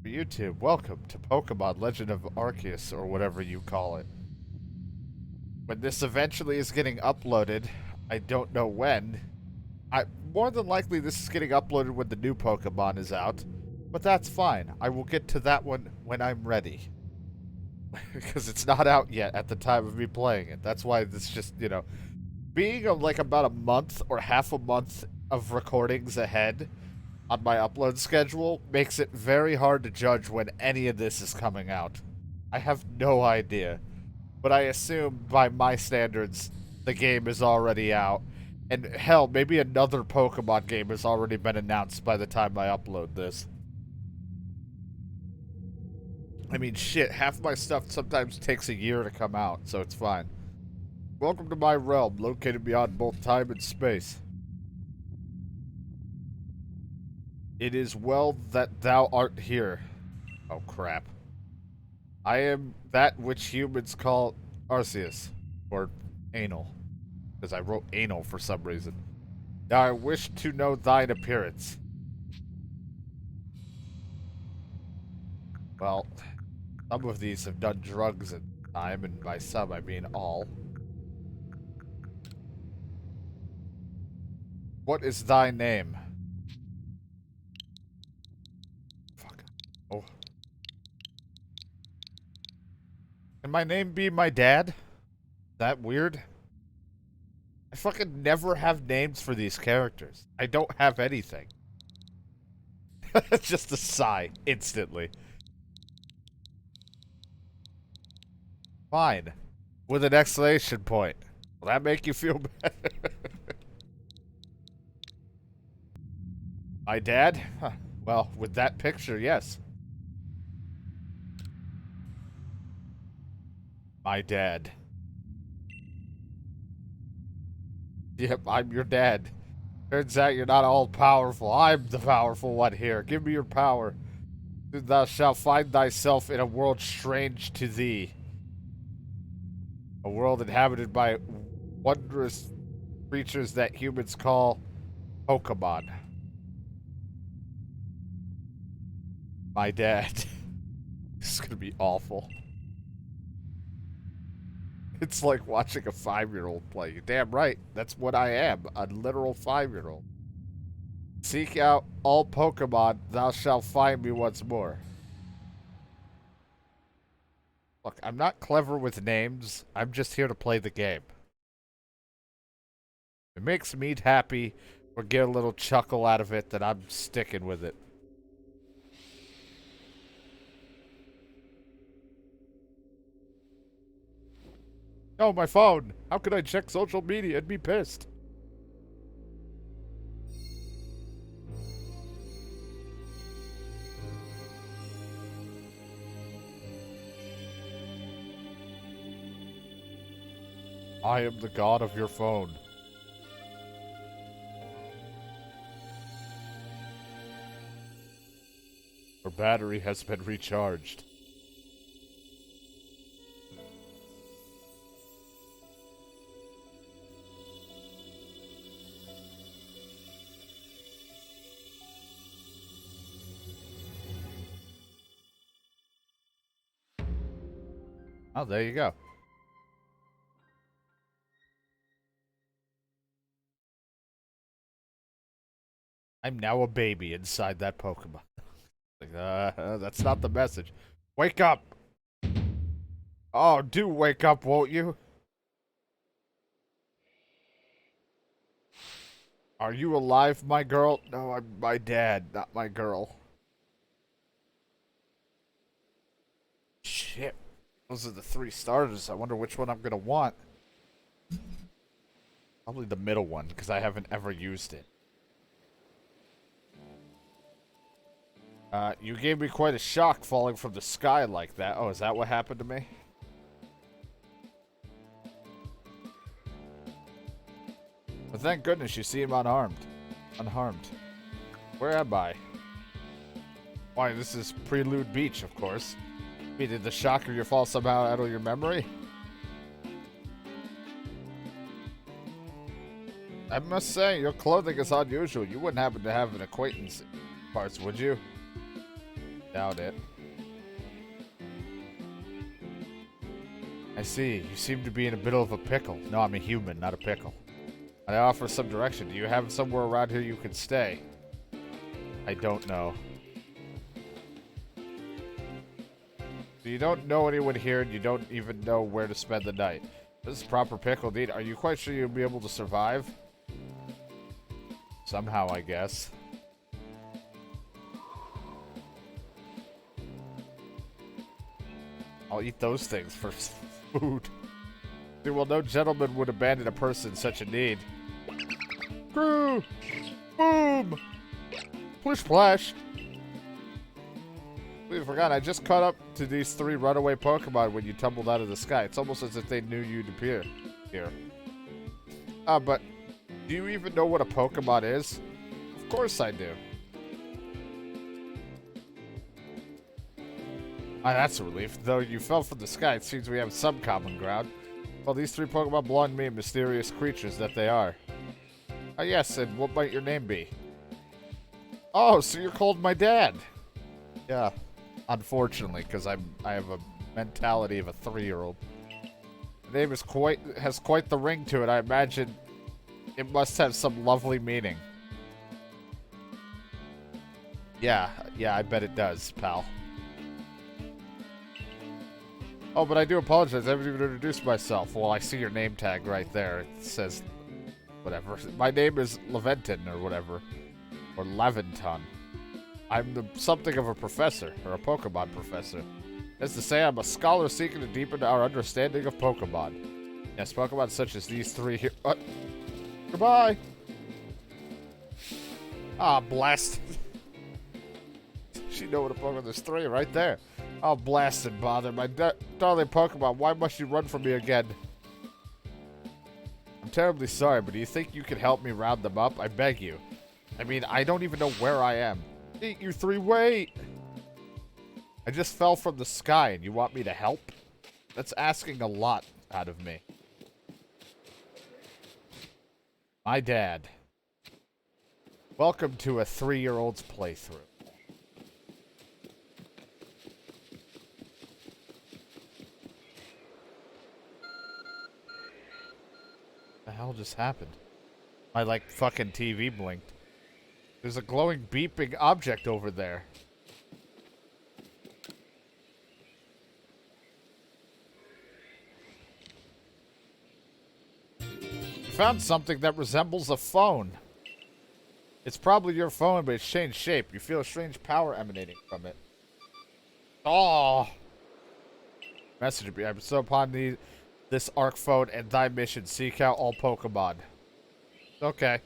YouTube, welcome to Pokemon Legend of Arceus, or whatever you call it. When this eventually is getting uploaded, I don't know when. More than likely this is getting uploaded when the new Pokemon is out, but that's fine. I will get to that one when I'm ready. Because it's not out yet at the time of me playing it. That's why this just, being like about a month or half a month of recordings ahead on my upload schedule makes it very hard to judge when any of this is coming out. I have no idea. But I assume by my standards, the game is already out. And hell, maybe another Pokemon game has already been announced by the time I upload this. I mean, shit, half my stuff sometimes takes a year to come out, so it's fine. Welcome to my realm, located beyond both time and space. It is well that thou art here. Oh, crap. I am that which humans call Arceus, or anal, because I wrote anal for some reason. Now I wish to know thine appearance. Well, some of these have done drugs in time, and by some I mean all. What is thy name? Fuck. Oh. Can my name be my dad? That weird? I fucking never have names for these characters. I don't have anything. Just a sigh, instantly. Fine. With an exclamation point. Will that make you feel better? My dad? Huh. Well, with that picture, yes. My dad. Yep, I'm your dad. Turns out you're not all powerful. I'm the powerful one here. Give me your power. Thou shalt find thyself in a world strange to thee. A world inhabited by wondrous creatures that humans call Pokemon. My dad. This is gonna be awful. It's like watching a 5-year-old play. You're damn right. That's what I am. A literal 5-year-old. Seek out all Pokemon. Thou shalt find me once more. Look, I'm not clever with names. I'm just here to play the game. If it makes me happy or get a little chuckle out of it, then I'm sticking with it. No, my phone. How could I check social media and be pissed? I am the god of your phone. Your battery has been recharged. Oh, there you go. I'm now a baby inside that Pokemon. Like, that's not the message. Wake up! Oh, do wake up, won't you? Are you alive, my girl? No, I'm my dad, not my girl. Shit. Those are the 3 starters. I wonder which one I'm gonna want. Probably the middle one, because I haven't ever used it. You gave me quite a shock falling from the sky like that. Oh, is that what happened to me? But thank goodness you seem unharmed. Unharmed. Where am I? Why, this is Prelude Beach, of course. Did the shock of your fall somehow out of your memory? I must say, your clothing is unusual. You wouldn't happen to have an acquaintance in parts, would you? Doubt it. I see. You seem to be in the middle of a pickle. No, I'm a human, not a pickle. I offer some direction. Do you have somewhere around here you can stay? I don't know. So you don't know anyone here, and you don't even know where to spend the night. This is proper pickle indeed. Are you quite sure you'll be able to survive? Somehow, I guess. I'll eat those things for food. Well, no gentleman would abandon a person in such a need. Screw! Boom! Plish splash! We forgot, I just caught up to these 3 runaway Pokemon when you tumbled out of the sky. It's almost as if they knew you'd appear here. But do you even know what a Pokemon is? Of course I do. Ah, that's a relief. Though you fell from the sky, it seems we have some common ground. Well, these 3 Pokemon belong to me, mysterious creatures that they are. Ah, yes, and what might your name be? Oh, so you're called my dad. Yeah, unfortunately, because I have a mentality of a 3-year-old. The name has quite the ring to it. I imagine it must have some lovely meaning. Yeah, I bet it does, pal. Oh, but I do apologize. I haven't even introduced myself. Well, I see your name tag right there. It says whatever. My name is Leventon or whatever. Or Leventon. I'm something of a professor, or a Pokemon professor. That's to say, I'm a scholar seeking to deepen our understanding of Pokemon. Yes, Pokemon such as these 3 here. Goodbye! Ah, blast. She know what a Pokemon. There's 3 right there. Oh, blast and bother. My darling Pokemon, why must you run from me again? I'm terribly sorry, but do you think you can help me round them up? I beg you. I mean, I don't even know where I am. Eat you 3, wait! I just fell from the sky and you want me to help? That's asking a lot out of me. My dad. Welcome to a 3-year-old's playthrough. What the hell just happened? My, like, fucking TV blinked. There's a glowing, beeping object over there. I found something that resembles a phone. It's probably your phone, but it's changed shape. You feel a strange power emanating from it. Oh! Message me. I'm so upon this Arc phone and thy mission. Seek out all Pokemon. Okay.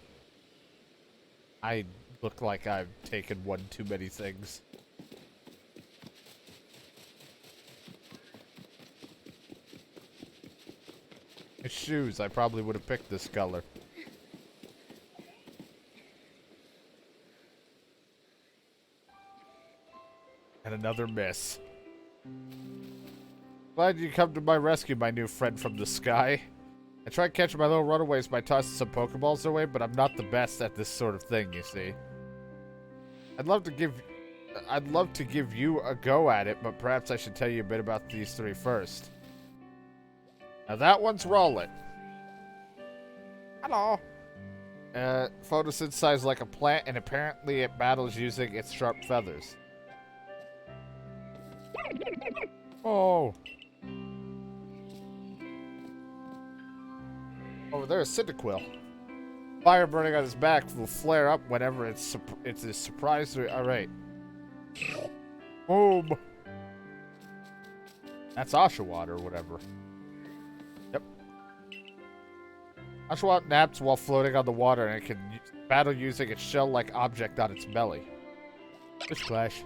I look like I've taken one too many things. His shoes, I probably would have picked this color. And another miss. Glad you come to my rescue, my new friend from the sky. I tried catching my little runaways by tossing some Pokeballs their way, but I'm not the best at this sort of thing, you see. I'd love to give you a go at it, but perhaps I should tell you a bit about these 3 first. Now that one's rolling. Hello. Photosynthesizes like a plant, and apparently it battles using its sharp feathers. Oh. Over there is Cyndaquil. Fire burning on his back will flare up whenever it's a surprise. Alright. Boom. That's Oshawott or whatever. Yep. Oshawott naps while floating on the water, and it can battle using its shell-like object on its belly. Fish Splash.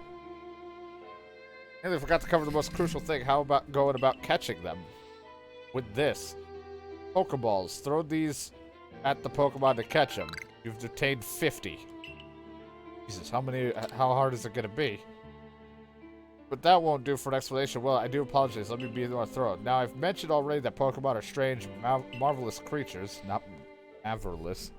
And they forgot to cover the most crucial thing. How about going about catching them? With this. Pokeballs. Throw these at the Pokemon to catch them. You've obtained 50. Jesus, how hard is it going to be? But that won't do for an explanation. Well, I do apologize. Let me be more thorough. Now, I've mentioned already that Pokemon are strange, marvelous creatures. Not marvelous.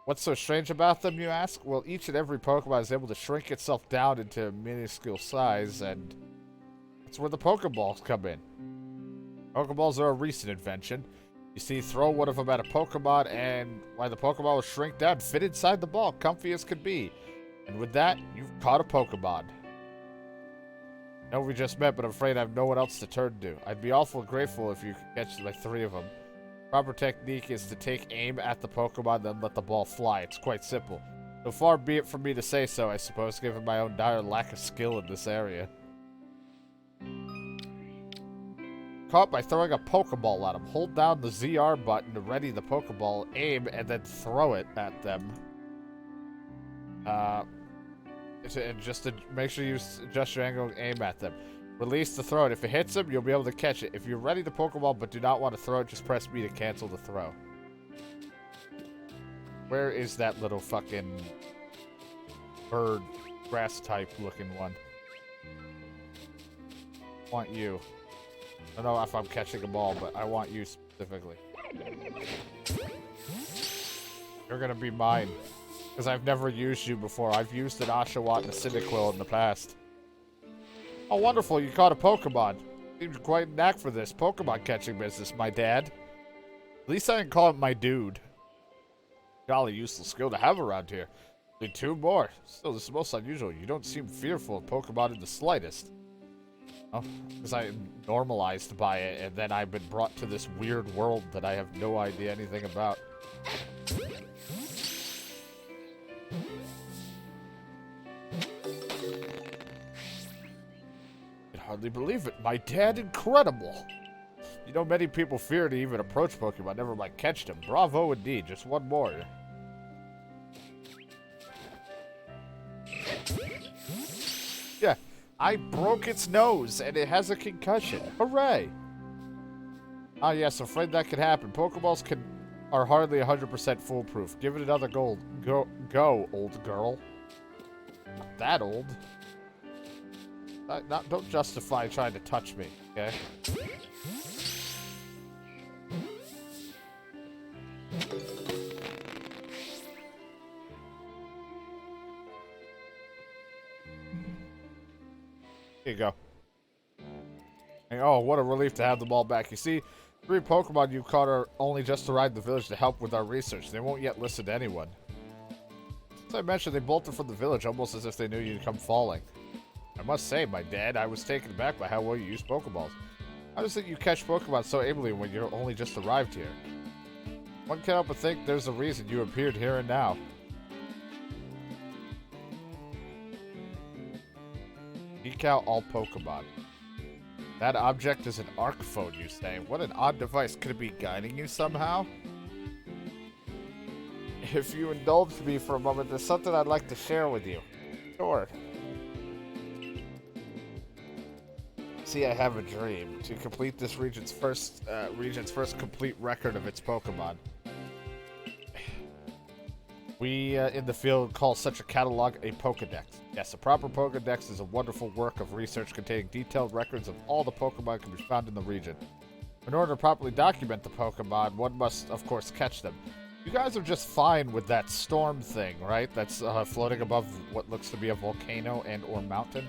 What's so strange about them, you ask? Well, each and every Pokemon is able to shrink itself down into a minuscule size, and that's where the Pokeballs come in. Pokeballs are a recent invention. You see, throw one of them at a Pokemon, and why the Pokemon will shrink down, fit inside the ball, comfy as could be. And with that, you've caught a Pokemon. I know we just met, but I'm afraid I have no one else to turn to. I'd be awful grateful if you could catch like 3 of them. Proper technique is to take aim at the Pokemon, then let the ball fly. It's quite simple. So far be it from me to say so, I suppose, given my own dire lack of skill in this area. Caught by throwing a Pokeball at them. Hold down the ZR button to ready the Pokeball, aim, and then throw it at them. And just to make sure you adjust your angle and aim at them. Release the throw, and if it hits them, you'll be able to catch it. If you're ready the Pokeball but do not want to throw it, just press B to cancel the throw. Where is that little fucking bird, grass type looking one? I want you. I don't know if I'm catching a ball, but I want you specifically. You're gonna be mine. Because I've never used you before. I've used an Oshawott and a Cyndaquil in the past. Oh, wonderful. You caught a Pokemon. Seems quite a knack for this Pokemon catching business, my dad. At least I didn't call him my dude. Jolly useful skill to have around here. Need 2 more. Still, this is most unusual. You don't seem fearful of Pokemon in the slightest. Oh, because I'm normalized by it, and then I've been brought to this weird world that I have no idea anything about. Hardly believe it. My dad, incredible. You know, many people fear to even approach Pokemon, never mind catch them. Bravo indeed. Just 1 more. Yeah, I broke its nose and it has a concussion. Hooray. Ah, yes, afraid that could happen. Pokeballs are hardly 100% foolproof. Give it another go, old girl. Not that old. Don't justify trying to touch me, okay? Here you go. And, oh, what a relief to have the ball back. You see, 3 Pokemon you caught are only just arrived at the village to help with our research. They won't yet listen to anyone. As I mentioned, they bolted from the village almost as if they knew you'd come falling. I must say, my dad, I was taken aback by how well you use Pokeballs. How does it you catch Pokemon so ably when you're only just arrived here? One can't help but think there's a reason you appeared here and now. Geek out all Pokemon. That object is an Arc phone, you say. What an odd device. Could it be guiding you somehow? If you indulge me for a moment, there's something I'd like to share with you. Sure. See, I have a dream to complete this region's first complete record of its Pokemon. We in the field call such a catalog a Pokédex. Yes, a proper Pokédex is a wonderful work of research containing detailed records of all the Pokemon can be found in the region. In order to properly document the Pokemon, one must, of course, catch them. You guys are just fine with that storm thing, right? That's floating above what looks to be a volcano and or mountain.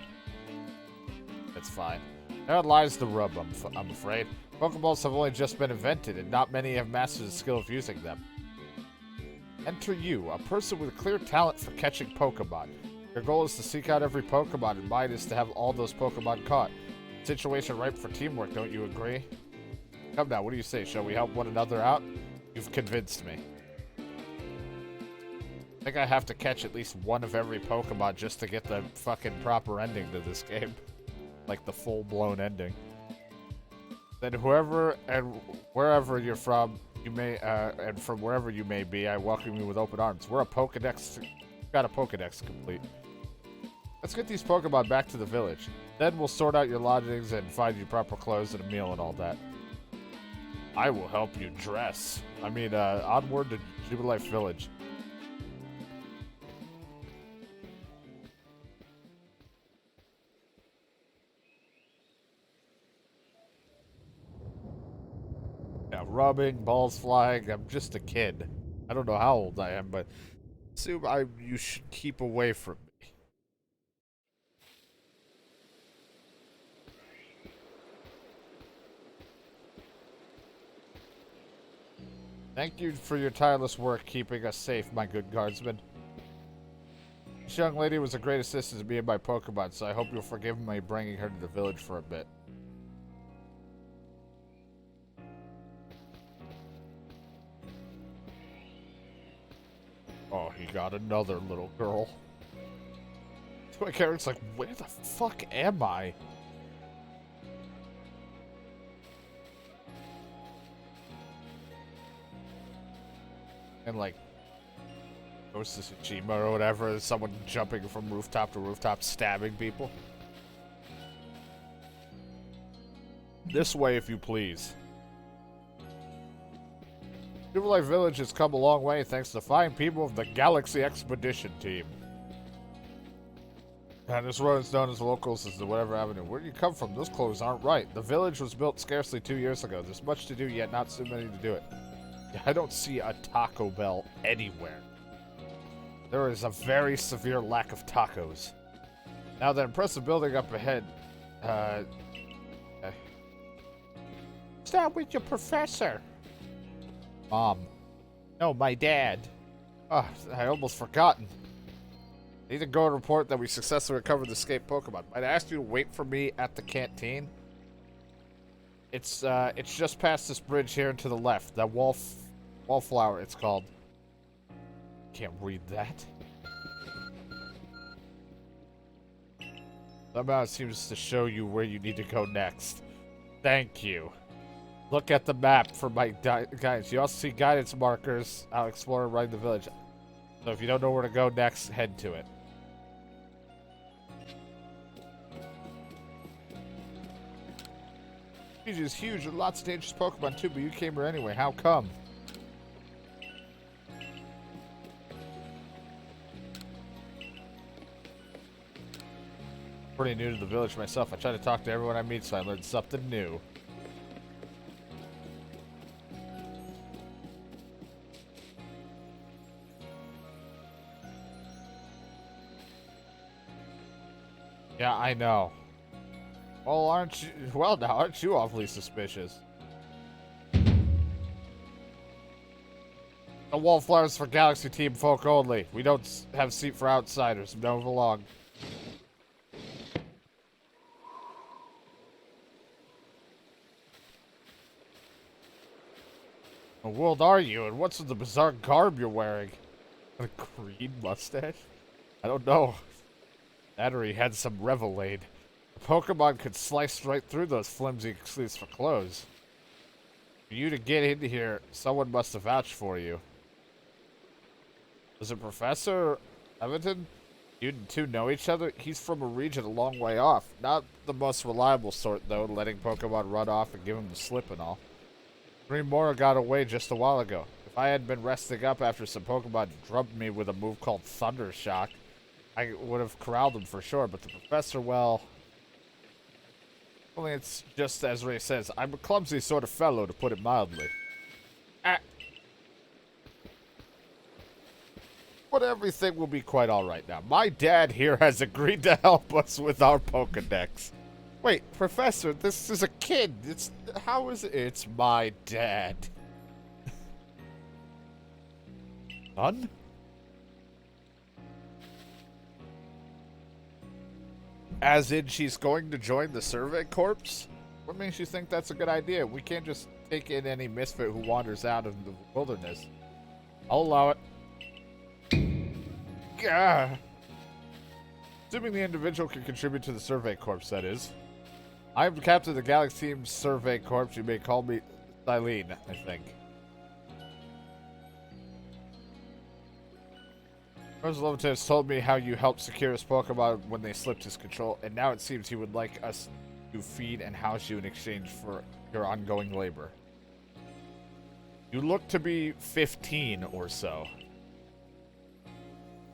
That's fine. There lies the rub, I'm afraid. Pokeballs have only just been invented, and not many have mastered the skill of using them. Enter you, a person with clear talent for catching Pokemon. Your goal is to seek out every Pokemon, and mine is to have all those Pokemon caught. Situation ripe for teamwork, don't you agree? Come now, what do you say? Shall we help one another out? You've convinced me. I think I have to catch at least one of every Pokemon just to get the fucking proper ending to this game. Like the full-blown ending. Then whoever and wherever you're from, you may, and from wherever you may be, I welcome you with open arms. We're a Pokédex, got a Pokédex complete. Let's get these Pokemon back to the village. Then we'll sort out your lodgings and find you proper clothes and a meal and all that. I will help you dress. I mean, onward to Jubilife Village. Yeah, rubbing, balls flying, I'm just a kid. I don't know how old I am, but assume you should keep away from me. Thank you for your tireless work keeping us safe, my good guardsman. This young lady was a great assistance to me and my Pokemon, so I hope you'll forgive me bringing her to the village for a bit. Oh, he got another little girl. My character's like, where the fuck am I? And like, Ghost of Tsushima or whatever, someone jumping from rooftop to rooftop, stabbing people. This way, if you please. Silver Village has come a long way thanks to fine people of the Galaxy Expedition team. And this road is known as locals as the whatever avenue. Where do you come from? Those clothes aren't right. The village was built scarcely 2 years ago. There's much to do, yet not so many to do it. I don't see a Taco Bell anywhere. There is a very severe lack of tacos. Now the impressive building up ahead, Stop with your professor. Mom. No, my dad. Oh, I almost forgotten. I need to go and report that we successfully recovered the escaped Pokemon. Might I ask you to wait for me at the canteen? It's just past this bridge here and to the left. That wallflower, it's called. Can't read that. Somehow it seems to show you where you need to go next. Thank you. Look at the map for my guidance. You also see guidance markers. I'll explore right in the village. So if you don't know where to go next, head to it. Fiji is huge and lots of dangerous Pokemon too, but you came here anyway. How come? Pretty new to the village myself. I try to talk to everyone I meet, so I learned something new. Yeah, I know. Well, aren't you awfully suspicious? The wallflowers for Galaxy Team folk only. We don't have seat for outsiders. Move along. What world are you, and what's with the bizarre garb you're wearing? A green mustache? I don't know. That or he had some revelade. A Pokemon could slice right through those flimsy sleeves for clothes. For you to get in here, someone must have vouched for you. Was it Professor Everton? You two know each other? He's from a region a long way off. Not the most reliable sort, though, letting Pokemon run off and give him the slip and all. Mora got away just a while ago. If I had been resting up after some Pokemon drubbed me with a move called Thunder Shock, I would have corralled him for sure, but the professor, well, it's just as Ray says, I'm a clumsy sort of fellow, to put it mildly. But everything will be quite alright now. My dad here has agreed to help us with our Pokédex. Wait, Professor, this is a kid. How is it? It's my dad. Son? As in, she's going to join the Survey Corps? What makes you think that's a good idea? We can't just take in any misfit who wanders out of the wilderness. I'll allow it. Gah. Assuming the individual can contribute to the Survey Corps, that is. I'm the captain of the Galaxy Team Survey Corps. You may call me Silene, I think. Professor Leviton has told me how you helped secure his Pokemon when they slipped his control, and now it seems he would like us to feed and house you in exchange for your ongoing labor. You look to be 15 or so.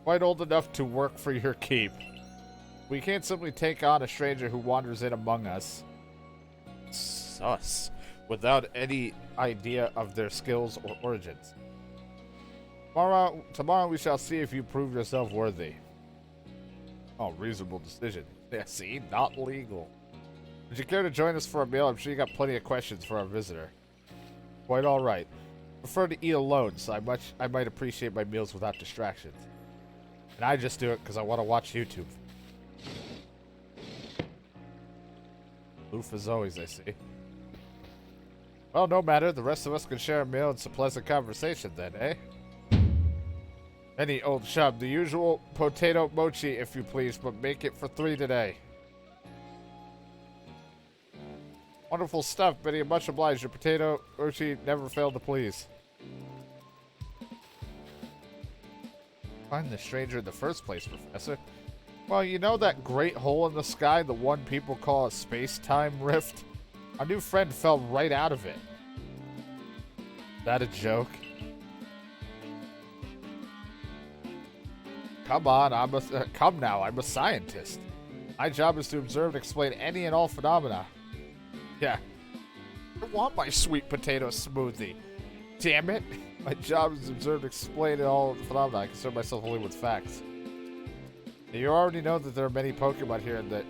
Quite old enough to work for your keep. We can't simply take on a stranger who wanders in among us. Sus. Without any idea of their skills or origins. Tomorrow we shall see if you prove yourself worthy. Oh, reasonable decision. Yeah, see? Not legal. Would you care to join us for a meal? I'm sure you got plenty of questions for our visitor. Quite alright. Prefer to eat alone, so I might appreciate my meals without distractions. And I just do it because I want to watch YouTube. Aloof as always, I see. Well, no matter. The rest of us can share a meal and some pleasant conversation then, eh? Any old chum. The usual potato mochi, if you please, but make it for 3 today. Wonderful stuff, Benny. Much obliged. Your potato mochi never failed to please. Find the stranger in the first place, Professor. Well, you know that great hole in the sky, the one people call a space-time rift? Our new friend fell right out of it. Is that a joke? Come on, come now, I'm a scientist. My job is to observe and explain any and all phenomena. Yeah. I want my sweet potato smoothie. Damn it. My job is to observe and explain all phenomena. I concern myself only with facts. You already know that there are many Pokemon here in the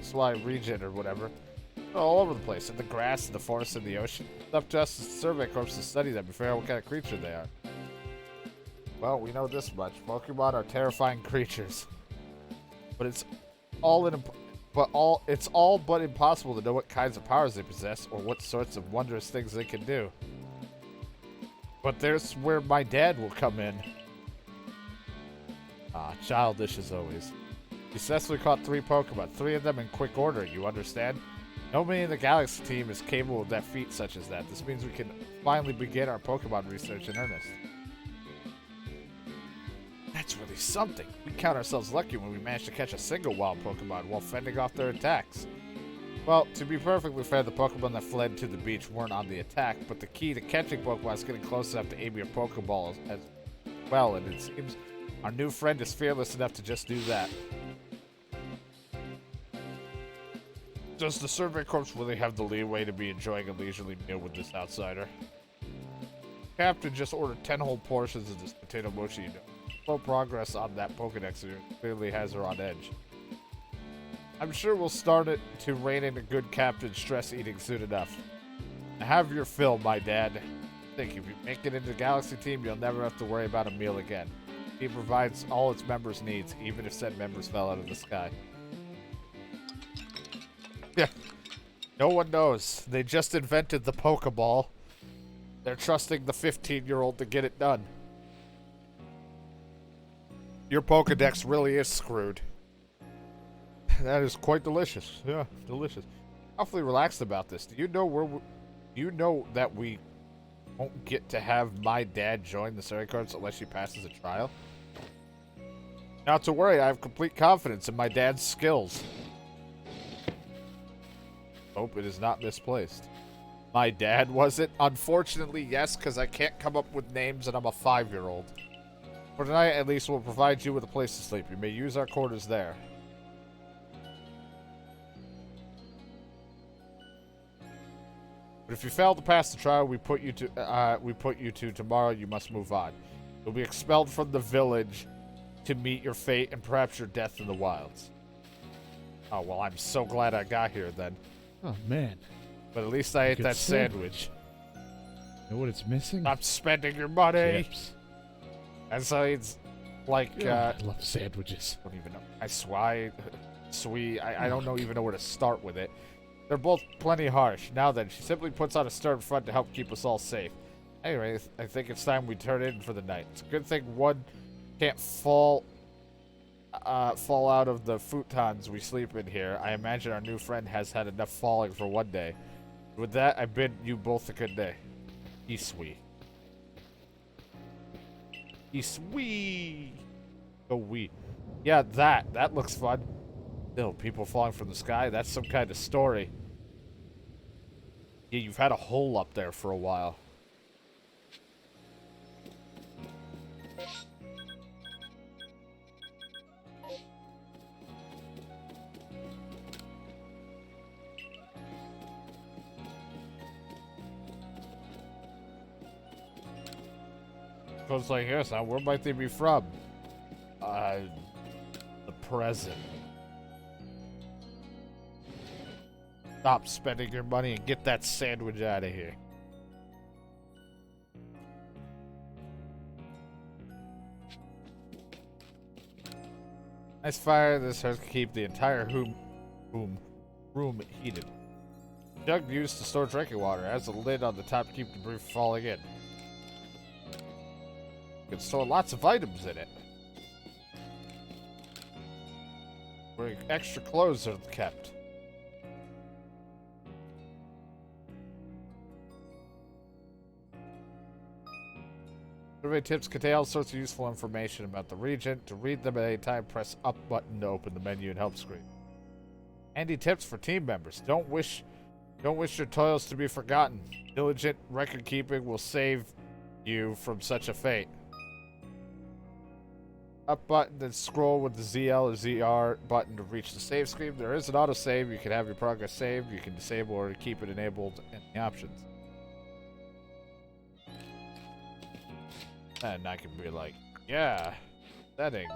Swai region or whatever. They're all over the place, in the grass, in the forest, in the ocean. It's up to us as Survey Corps to study them and figure out what kind of creature they are. Well, we know this much. Pokemon are terrifying creatures. But it's all but impossible to know what kinds of powers they possess or what sorts of wondrous things they can do. But there's where my dad will come in. Ah, childish as always. He successfully caught 3 Pokemon, 3 of them in quick order, you understand? Nobody in the Galaxy team is capable of that feat such as that. This means we can finally begin our Pokemon research in earnest. That's really something. We count ourselves lucky when we manage to catch a single wild Pokemon while fending off their attacks. Well, to be perfectly fair, the Pokemon that fled to the beach weren't on the attack, but the key to catching Pokemon is getting close enough to aim your Pokeball as well, and it seems our new friend is fearless enough to just do that. Does the Survey Corps really have the leeway to be enjoying a leisurely meal with this outsider? Captain just ordered 10 whole portions of this potato mochi. Slow progress on that Pokédex clearly has her on edge. I'm sure we'll start it to rein in a good captain stress eating soon enough. Have your fill, my dad. Think if you make it into the Galaxy team, you'll never have to worry about a meal again. He provides all its members' needs, even if said members fell out of the sky. Yeah. No one knows. They just invented the Pokeball. They're trusting the 15-year-old to get it done. Your Pokedex really is screwed. That is quite delicious. Yeah, delicious. Awfully relaxed about this. Do you know that we won't get to have my dad join the Survey Corps unless she passes a trial? Not to worry, I have complete confidence in my dad's skills. Hope it is not misplaced. My dad, was it? Unfortunately, yes, because I can't come up with names and I'm a 5-year-old. For tonight, at least, we'll provide you with a place to sleep. You may use our quarters there. But if you fail to pass the trial, we put you to tomorrow. You must move on. You'll be expelled from the village to meet your fate and perhaps your death in the wilds. Oh well, I'm so glad I got here then. Oh man! But at least I ate that sandwich. You know what it's missing? Stop spending your money. Chips. And so it's like I love sandwiches. I don't even know. I don't even know where to start with it. They're both plenty harsh. Now then, she simply puts on a stern front to help keep us all safe. Anyway, I think it's time we turn in for the night. It's a good thing one can't fall out of the futons we sleep in here. I imagine our new friend has had enough falling for one day. With that, I bid you both a good day. Isui. Isui. Oh, we. Yeah, that looks fun. Still, people falling from the sky, that's some kind of story. Yeah, you've had a hole up there for a while. Goes like this. Now, where might they be from? The present. Stop spending your money and get that sandwich out of here. Nice fire. This helps keep the entire room heated. Jug used to store drinking water has a lid on the top to keep debris from falling in. You can store lots of items in it. Where extra clothes are kept. Survey tips contain all sorts of useful information about the region. To read them at any time, press up button to open the menu and help screen. Handy tips for team members. Don't wish your toils to be forgotten. Diligent record keeping will save you from such a fate. Up button, then scroll with the ZL or ZR button to reach the save screen. There is an autosave. You can have your progress saved. You can disable or keep it enabled in the options. And I can be like, yeah, settings.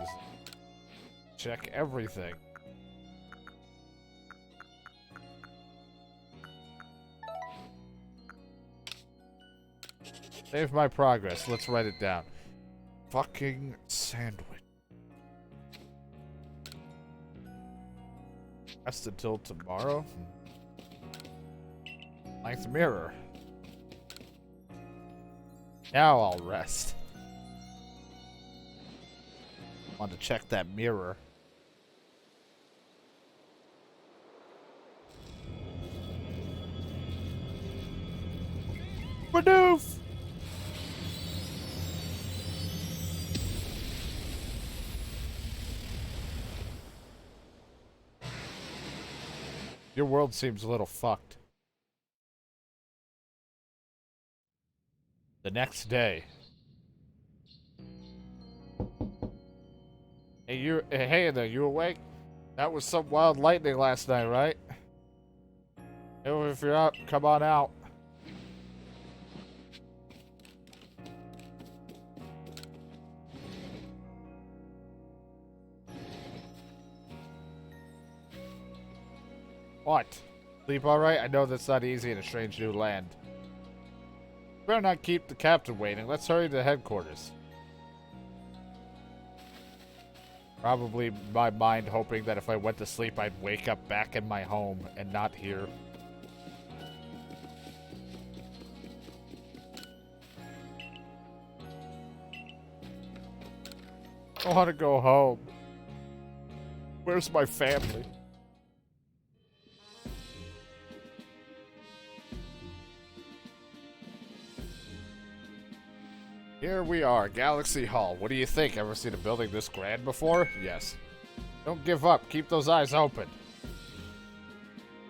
Check everything. Save my progress. Let's write it down. Fucking sandwich. Rest until tomorrow. Length mirror. Now I'll rest. Want to check that mirror. Badoof! Your world seems a little fucked. The next day. Hey there, you awake? That was some wild lightning last night, right? If you're out, come on out. What? Sleep alright? I know that's not easy in a strange new land. Better not keep the captain waiting. Let's hurry to headquarters. Probably my mind hoping that if I went to sleep, I'd wake up back in my home and not here. I want to go home. Where's my family? Here we are, Galaxy Hall. What do you think? Ever seen a building this grand before? Yes. Don't give up. Keep those eyes open.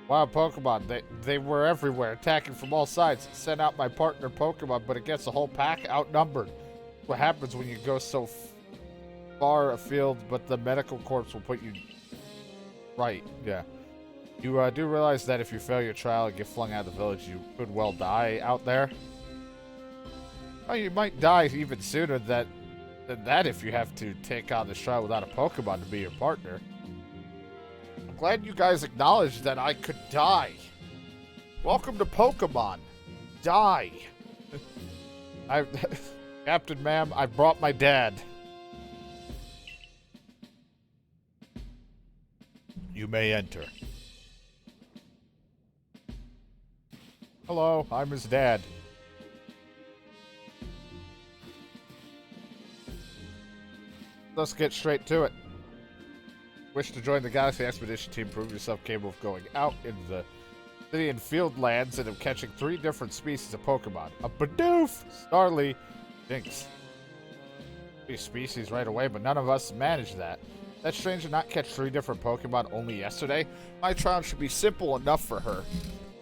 Wild Pokemon. They were everywhere, attacking from all sides. Sent out my partner Pokemon, but it gets a whole pack outnumbered. What happens when you go so far afield, but the medical corps will put you right. Yeah. You do realize that if you fail your trial and get flung out of the village, you could well die out there? Oh, you might die even sooner than that if you have to take on this trial without a Pokemon to be your partner. I'm glad you guys acknowledged that I could die. Welcome to Pokemon. Die. Captain, ma'am, I brought my dad. You may enter. Hello, I'm his dad. Let's get straight to it. Wish to join the Galaxy Expedition team, prove yourself capable of going out into the city and field lands and of catching 3 different species of Pokemon. A Bidoof, Starly, Jinx. 3 species right away, but none of us managed that. That strange did not catch 3 different Pokemon only yesterday. My trial should be simple enough for her.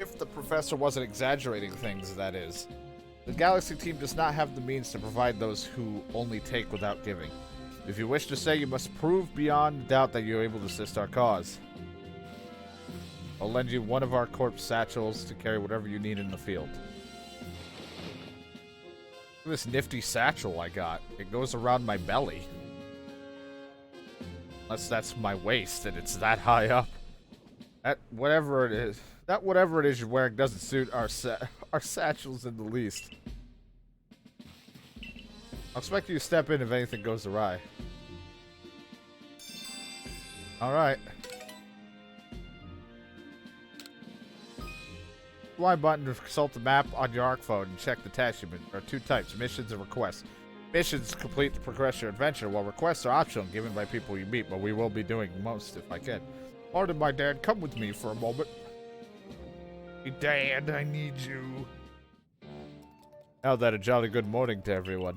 If the professor wasn't exaggerating things, that is. The Galaxy team does not have the means to provide those who only take without giving. If you wish to say, you must prove beyond doubt that you're able to assist our cause. I'll lend you one of our corpse satchels to carry whatever you need in the field. This nifty satchel I got. It goes around my belly. Unless that's my waist and it's that high up. That whatever it is you're wearing doesn't suit our satchels in the least. I'll expect you to step in if anything goes awry. Alright. Y button to consult the map on your ARC phone and check the attachment. There are two types, missions and requests. Missions complete to progress your adventure, while requests are optional given by people you meet, but we will be doing most if I can. Pardon my dad, come with me for a moment. Hey, Dad, I need you. Now that a jolly good morning to everyone.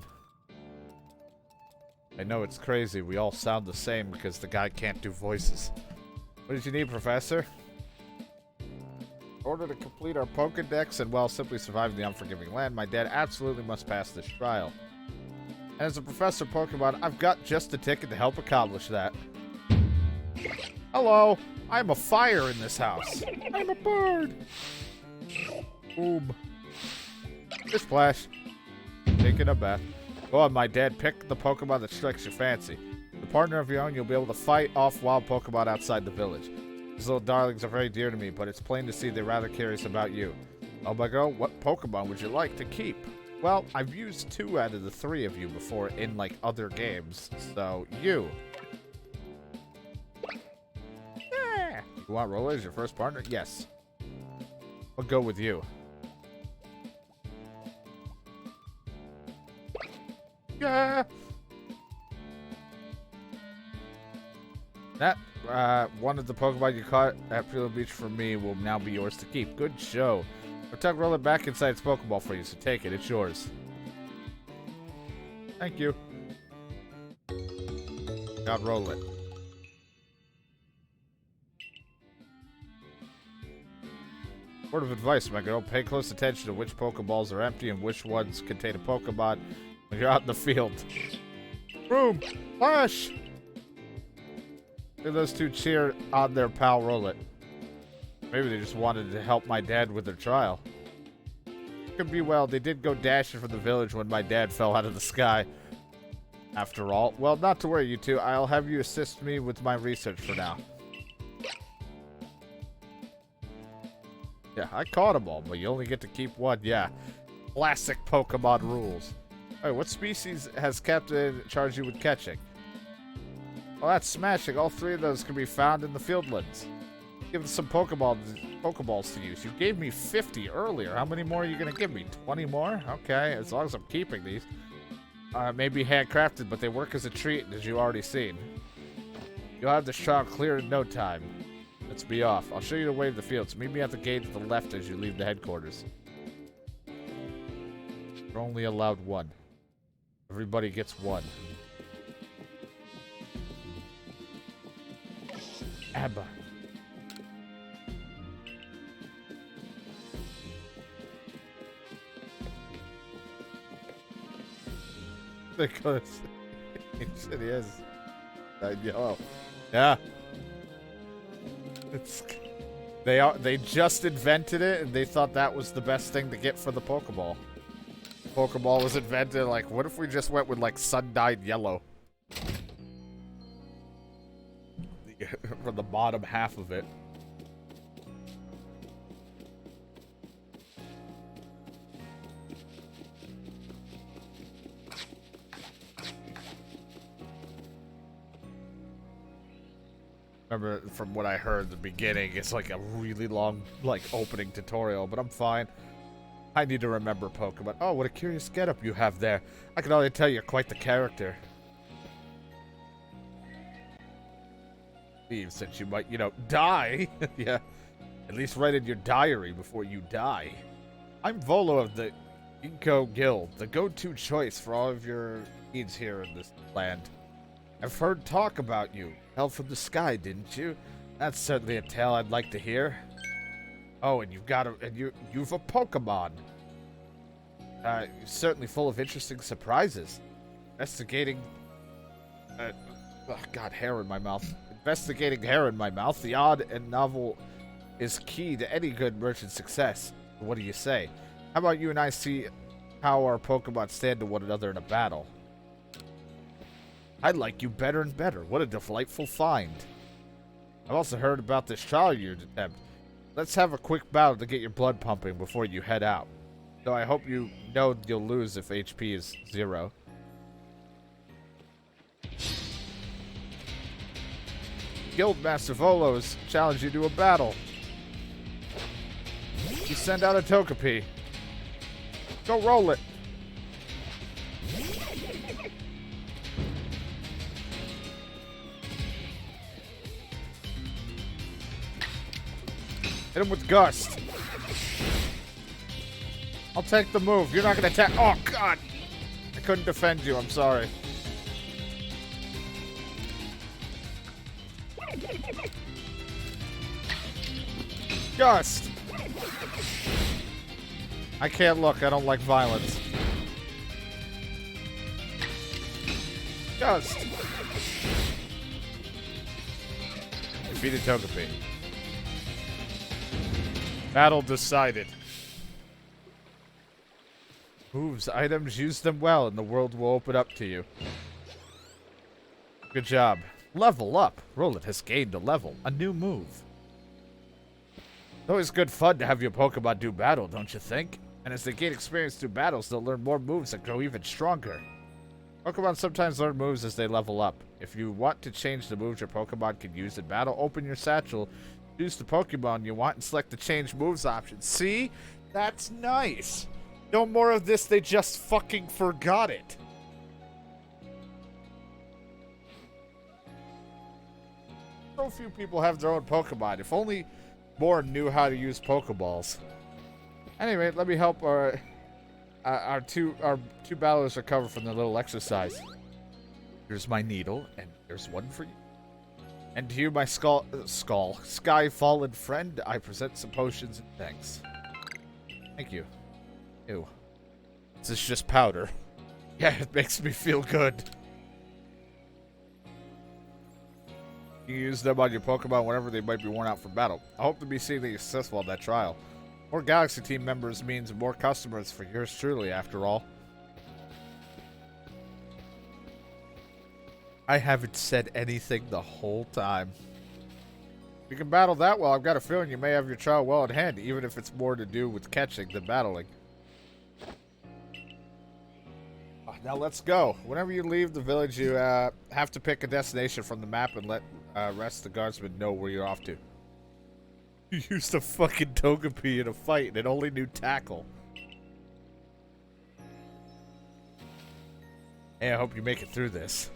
I know it's crazy, we all sound the same because the guy can't do voices. What did you need, Professor? In order to complete our Pokédex and, well, simply survive the unforgiving land, my dad absolutely must pass this trial. And as a professor of Pokemon, I've got just the ticket to help accomplish that. Hello, I'm a fire in this house. I'm a bird. Boom. Splash. Taking a bath. Go on, my dad, pick the Pokemon that strikes your fancy. With a partner of your own, you'll be able to fight off wild Pokemon outside the village. These little darlings are very dear to me, but it's plain to see they're rather curious about you. Oh my god, what Pokemon would you like to keep? Well, I've used 2 out of the 3 of you before in, like, other games, so you. Yeah. You want Roller as your first partner? Yes. I'll go with you. Yeah. That, one of the Pokemon you caught at Prelo Beach for me will now be yours to keep. Good show. I'll tuck Roller back inside its Pokeball for you, so take it. It's yours. Thank you. God, roll it. Word of advice, my girl. Pay close attention to which Pokeballs are empty and which ones contain a Pokemon when you're out in the field. Boom! Flash! Look at those 2 cheer on their pal Roll It. Maybe they just wanted to help my dad with their trial. Could be well, they did go dashing from the village when my dad fell out of the sky. After all, well, not to worry, you two. I'll have you assist me with my research for now. Yeah, I caught them all, but you only get to keep 1. Yeah, classic Pokemon rules. Alright, what species has Captain charged you with catching? Well, that's smashing. All 3 of those can be found in the fieldlands. Give them some Pokeballs to use. You gave me 50 earlier. How many more are you going to give me? 20 more? Okay, as long as I'm keeping these. Maybe handcrafted, but they work as a treat, as you already seen. You'll have this trial clear in no time. Let's be off. I'll show you the way to the fields. Meet me at the gate to the left as you leave the headquarters. You're only allowed 1. Everybody gets 1. Abba. Because he said he is yellow. Yeah. They just invented it and they thought that was the best thing to get for the Pokeball. Pokeball was invented, like, what if we just went with, like, sun-dyed yellow? For the bottom half of it. Remember, from what I heard at the beginning, it's like a really long, like, opening tutorial, but I'm fine. I need to remember Pokemon. Oh, what a curious getup you have there. I can already tell you're quite the character. Leave, since you might, you know, die. Yeah. At least write in your diary before you die. I'm Volo of the Inko Guild, the go-to choice for all of your needs here in this land. I've heard talk about you. Fell from the sky, didn't you? That's certainly a tale I'd like to hear. Oh, and you've got you've a Pokemon. You're certainly full of interesting surprises. Investigating. Oh God, hair in my mouth. Investigating hair in my mouth. The odd and novel is key to any good merchant success. What do you say? How about you and I see how our Pokemon stand to one another in a battle. I like you better and better. What a delightful find. I've also heard about this trial you'd attempt. Let's have a quick battle to get your blood pumping before you head out. Though I hope you know you'll lose if HP is 0. Guildmaster Volos challenge you to a battle. You send out a Togepi. Go roll it. Hit him with Gust. I'll take the move. You're not going to attack. Oh, God. I couldn't defend you. I'm sorry. Gust. I can't look. I don't like violence. Gust. Defeated Togepi. Battle decided. Moves, items, use them well, and the world will open up to you. Good job. Level up. Roland has gained a level. A new move. It's always good fun to have your Pokemon do battle, don't you think? And as they gain experience through battles, they'll learn more moves that grow even stronger. Pokemon sometimes learn moves as they level up. If you want to change the moves your Pokemon can use in battle, open your satchel, choose the Pokemon you want, and select the change moves option. See? That's nice. No more of this, they just fucking forgot it. So few people have their own Pokemon. If only more knew how to use Pokeballs. Anyway, let me help our two battlers recover from their little exercise. Here's my needle, and here's one for you. And to you, my sky fallen friend, I present some potions and thanks. Thank you. Ew. This is just powder. Yeah, it makes me feel good. You can use them on your Pokemon whenever they might be worn out for battle. I hope to be seeing that you're successful in that trial. More Galaxy Team members means more customers for yours truly, after all. I haven't said anything the whole time. If you can battle that well, I've got a feeling you may have your trial well in hand, even if it's more to do with catching than battling. Now let's go. Whenever you leave the village, you have to pick a destination from the map and let rest of the guardsmen know where you're off to. You used a fucking Togepi in a fight and it only knew tackle. Hey, I hope you make it through this.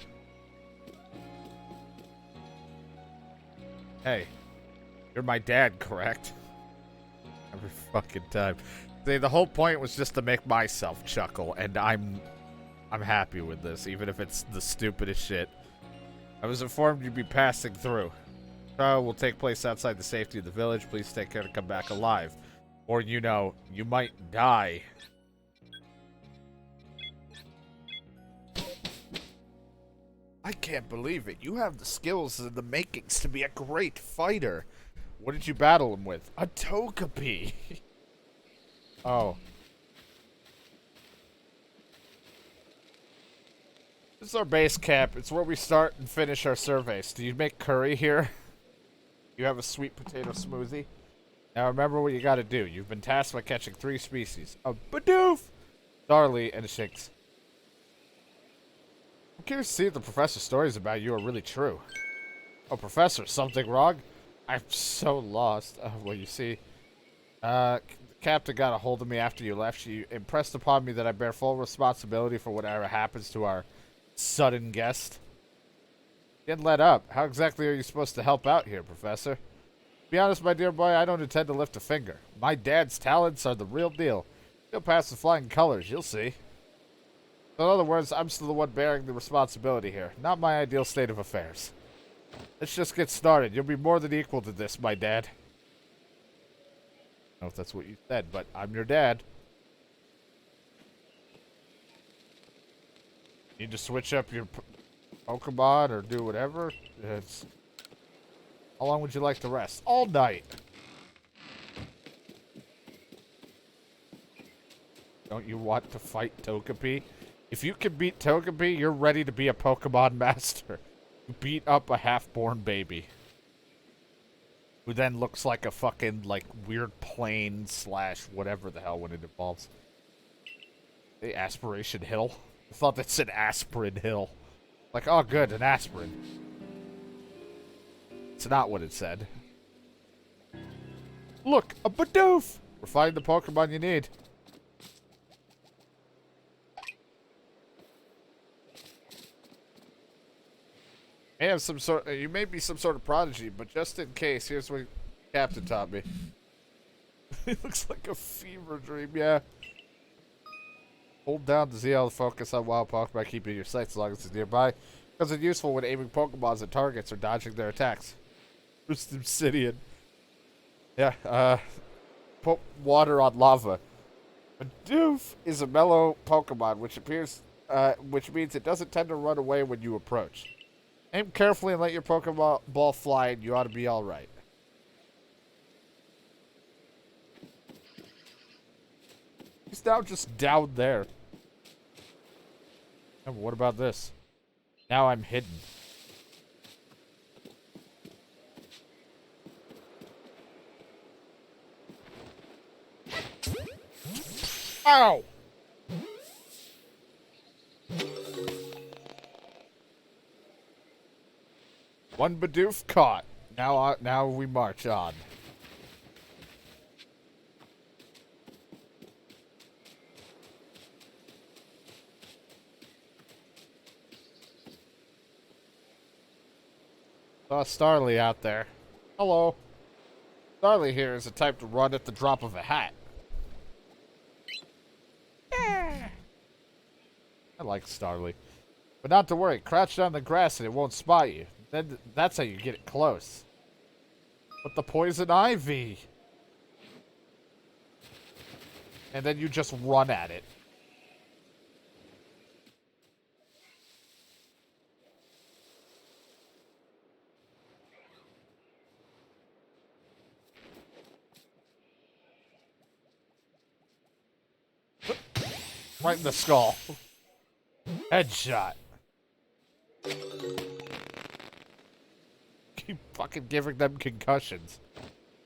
Hey, you're my dad, correct? Every fucking time. See, the whole point was just to make myself chuckle, and I'm happy with this, even if it's the stupidest shit. I was informed you'd be passing through. Trial will take place outside the safety of the village. Please take care to come back alive. Or, you know, you might die. I can't believe it. You have the skills and the makings to be a great fighter. What did you battle him with? A Togepi. Oh. This is our base camp. It's where we start and finish our surveys. Do you make curry here? You have a sweet potato smoothie? Now remember what you gotta do. You've been tasked by catching 3 species. A Bidoof, Darlie, and a Shinx. I'm curious to see if the professor's stories about you are really true. Oh, Professor, something wrong? I'm so lost. Well, you see, the captain got a hold of me after you left. She impressed upon me that I bear full responsibility for whatever happens to our sudden guest. Get let up. How exactly are you supposed to help out here, Professor? To be honest, my dear boy, I don't intend to lift a finger. My dad's talents are the real deal. He'll pass the flying colors, you'll see. In other words, I'm still the one bearing the responsibility here. Not my ideal state of affairs. Let's just get started. You'll be more than equal to this, my dad. I don't know if that's what you said, but I'm your dad. Need to switch up your Pokemon or do whatever? How long would you like to rest? All night. Don't you want to fight Togepi? If you can beat Togepi, you're ready to be a Pokemon master. You beat up a half-born baby. Who then looks like a fucking, like, weird plane / whatever the hell when it evolves. The Aspiration Hill? I thought that said Aspirin Hill. Like, oh good, an aspirin. It's not what it said. Look, a Bidoof! We're finding the Pokemon you need. You may be some sort of prodigy, but just in case, here's what Captain taught me. It looks like a fever dream, yeah. Hold down to ZL to focus on wild Pokemon, keeping your sights as long as it's nearby, because it's useful when aiming Pokemons at targets or dodging their attacks. Who's Obsidian? Yeah, put water on lava. Bidoof is a mellow Pokemon, which means it doesn't tend to run away when you approach. Aim carefully and let your Pokemon ball fly, and you ought to be alright. He's now just down there. Oh, what about this? Now I'm hidden. Ow! One Bidoof caught. Now we march on. Saw Starly out there. Hello. Starly here is a type to run at the drop of a hat. I like Starly. But not to worry, crouch down the grass and it won't spot you. Then that's how you get it close. But the poison ivy. And then you just run at it. Right in the skull. Headshot. Keep fucking giving them concussions.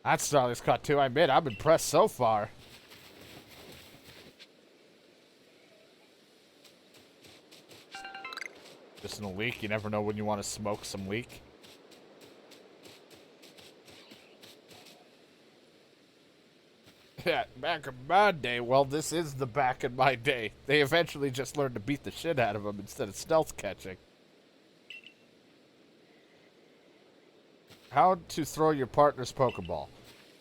That Starly's caught too, I admit. I'm impressed so far. Just in a leak, you never know when you want to smoke some leak. Yeah, back in my day, well, this is the back in my day. They eventually just learned to beat the shit out of him instead of stealth catching. How to throw your partner's Pokeball.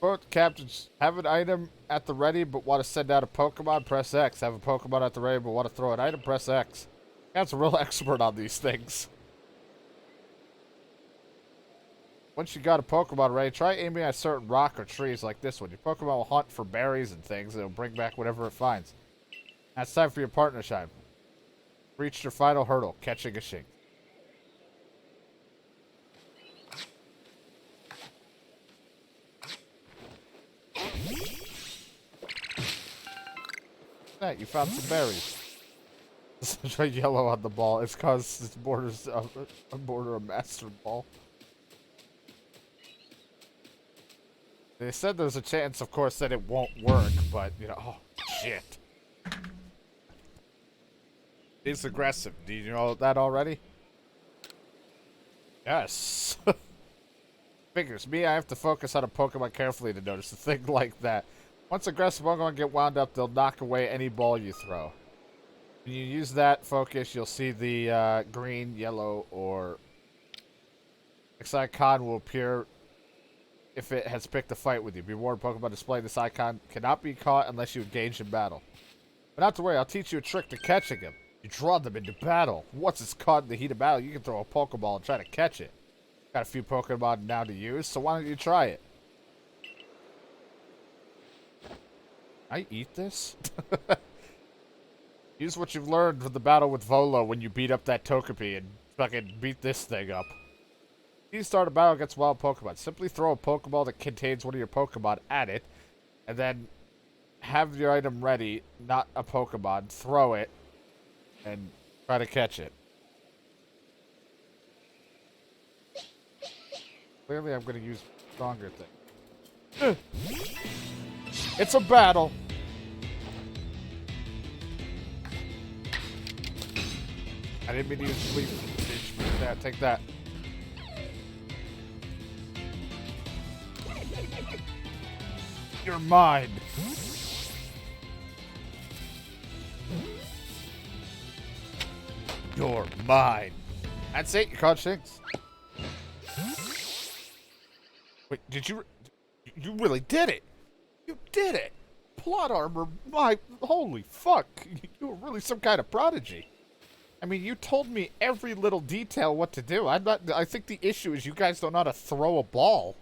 Both captains have an item at the ready but want to send out a Pokemon, press X. Have a Pokemon at the ready but want to throw an item, press X. That's a real expert on these things. Once you got a Pokemon ready, try aiming at certain rock or trees like this one. Your Pokemon will hunt for berries and things, and it'll bring back whatever it finds. Now it's time for your partner shine. Reach your final hurdle, catching a Shink. That you found some berries. Try yellow on the ball. It's cause it borders a master ball. They said there's a chance, of course, that it won't work, but, you know, oh, shit. He's aggressive. Do you know that already? Yes. Figures. Me, I have to focus on a Pokemon carefully to notice a thing like that. Once aggressive Pokemon get wound up, they'll knock away any ball you throw. When you use that focus, you'll see the green, yellow, or X icon will appear if it has picked a fight with you. Be warned, Pokemon displaying this icon cannot be caught unless you engage in battle. But not to worry, I'll teach you a trick to catching them. You draw them into battle. Once it's caught in the heat of battle, you can throw a Pokeball and try to catch it. Got a few Pokemon now to use, so why don't you try it? I eat this? Use what you've learned from the battle with Volo when you beat up that Togepi and fucking beat this thing up. You start a battle against wild Pokemon. Simply throw a Pokeball that contains one of your Pokemon at it, and then have your item ready, not a Pokemon, throw it, and try to catch it. Clearly, I'm going to use stronger thing. It's a battle. I didn't mean to use sleep. Bitch. Yeah, take that. You're mine. You're mine. That's it. You caught things. Wait, did you? You really did it. You did it. Plot armor. My holy fuck. You were really some kind of prodigy. I mean, you told me every little detail what to do. I think the issue is you guys don't know how to throw a ball.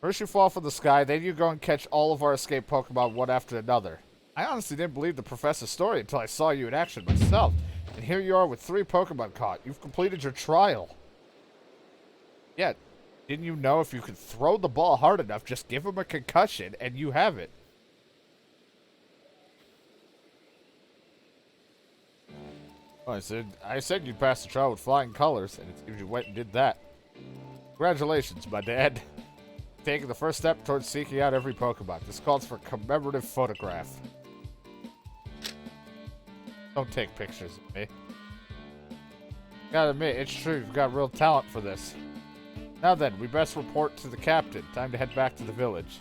First you fall from the sky, then you go and catch all of our escaped Pokemon one after another. I honestly didn't believe the professor's story until I saw you in action myself. And here you are with 3 Pokemon caught. You've completed your trial. Yeah, didn't you know if you could throw the ball hard enough, just give him a concussion, and you have it? Oh, I said you'd pass the trial with flying colors, and it seems you went and did that. Congratulations, my dad. Taking the first step towards seeking out every Pokemon. This calls for a commemorative photograph. Don't take pictures of me. Gotta admit, it's true, you've got real talent for this. Now then, we best report to the captain. Time to head back to the village.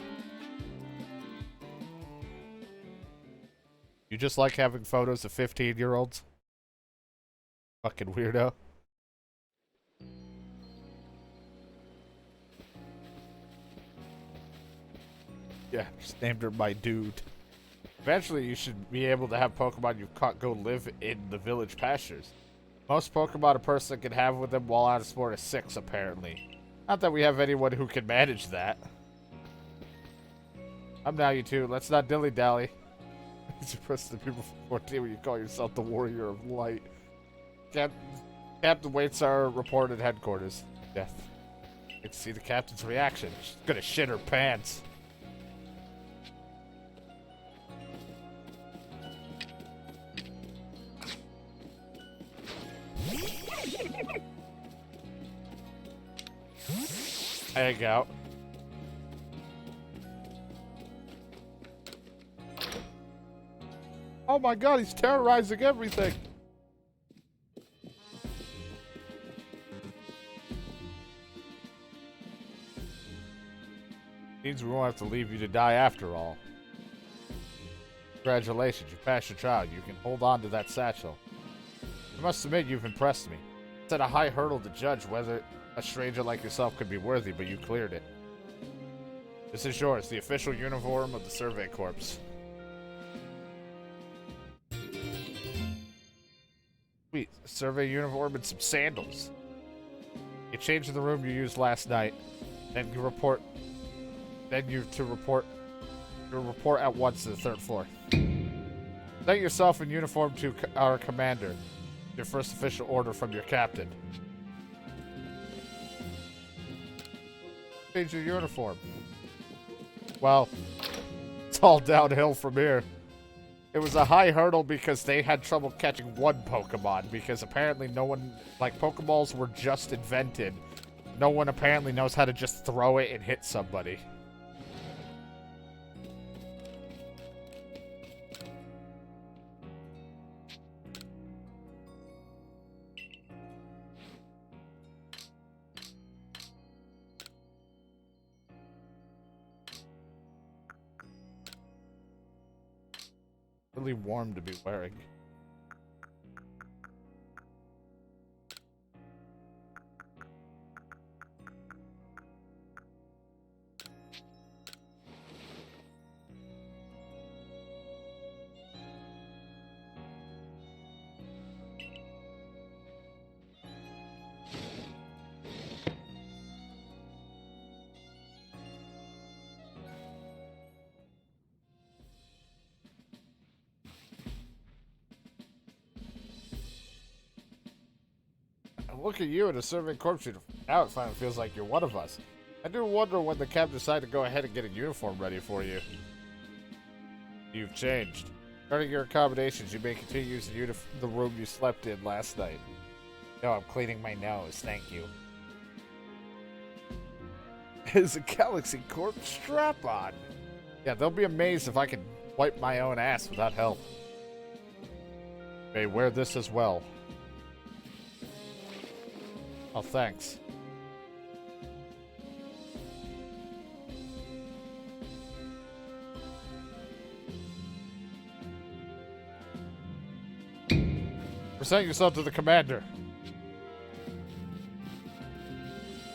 You just like having photos of 15-year-olds? Fucking weirdo. Yeah, just named her my dude. Eventually, you should be able to have Pokemon you've caught go live in the village pastures. Most Pokemon a person can have with them while out of sport is 6, apparently. Not that we have anyone who can manage that. I'm now you two. Let's not dilly-dally. It's impressive the people from 14 when you call yourself the Warrior of Light. Captain waits our report at headquarters. Death. Let's see the captain's reaction. She's gonna shit her pants. Hang out. Oh my god, he's terrorizing everything. Means we won't have to leave you to die after all. Congratulations, you passed your trial. You can hold on to that satchel. I must admit, you've impressed me. It's at a high hurdle to judge whether a stranger like yourself could be worthy, but you cleared it. This is yours, the official uniform of the Survey Corps. Sweet, survey uniform and some sandals. You change in the room you used last night, then you report. Then you report at once to the 3rd floor. Present yourself in uniform to our commander. Your first official order from your captain. Change your uniform. Well, it's all downhill from here. It was a high hurdle because they had trouble catching one Pokemon, because apparently no one, like, Pokeballs were just invented. No one apparently knows how to just throw it and hit somebody. Really warm to be wearing. Look at you in a serving corpse uniform. Now it finally feels like you're one of us. I do wonder when the captain decided to go ahead and get a uniform ready for you. You've changed. Regarding your accommodations, you may continue using the room you slept in last night. No, I'm cleaning my nose, thank you. Is a Galaxy Corp strap-on? Yeah, they'll be amazed if I can wipe my own ass without help. May wear this as well. Oh, thanks. Present yourself to the commander.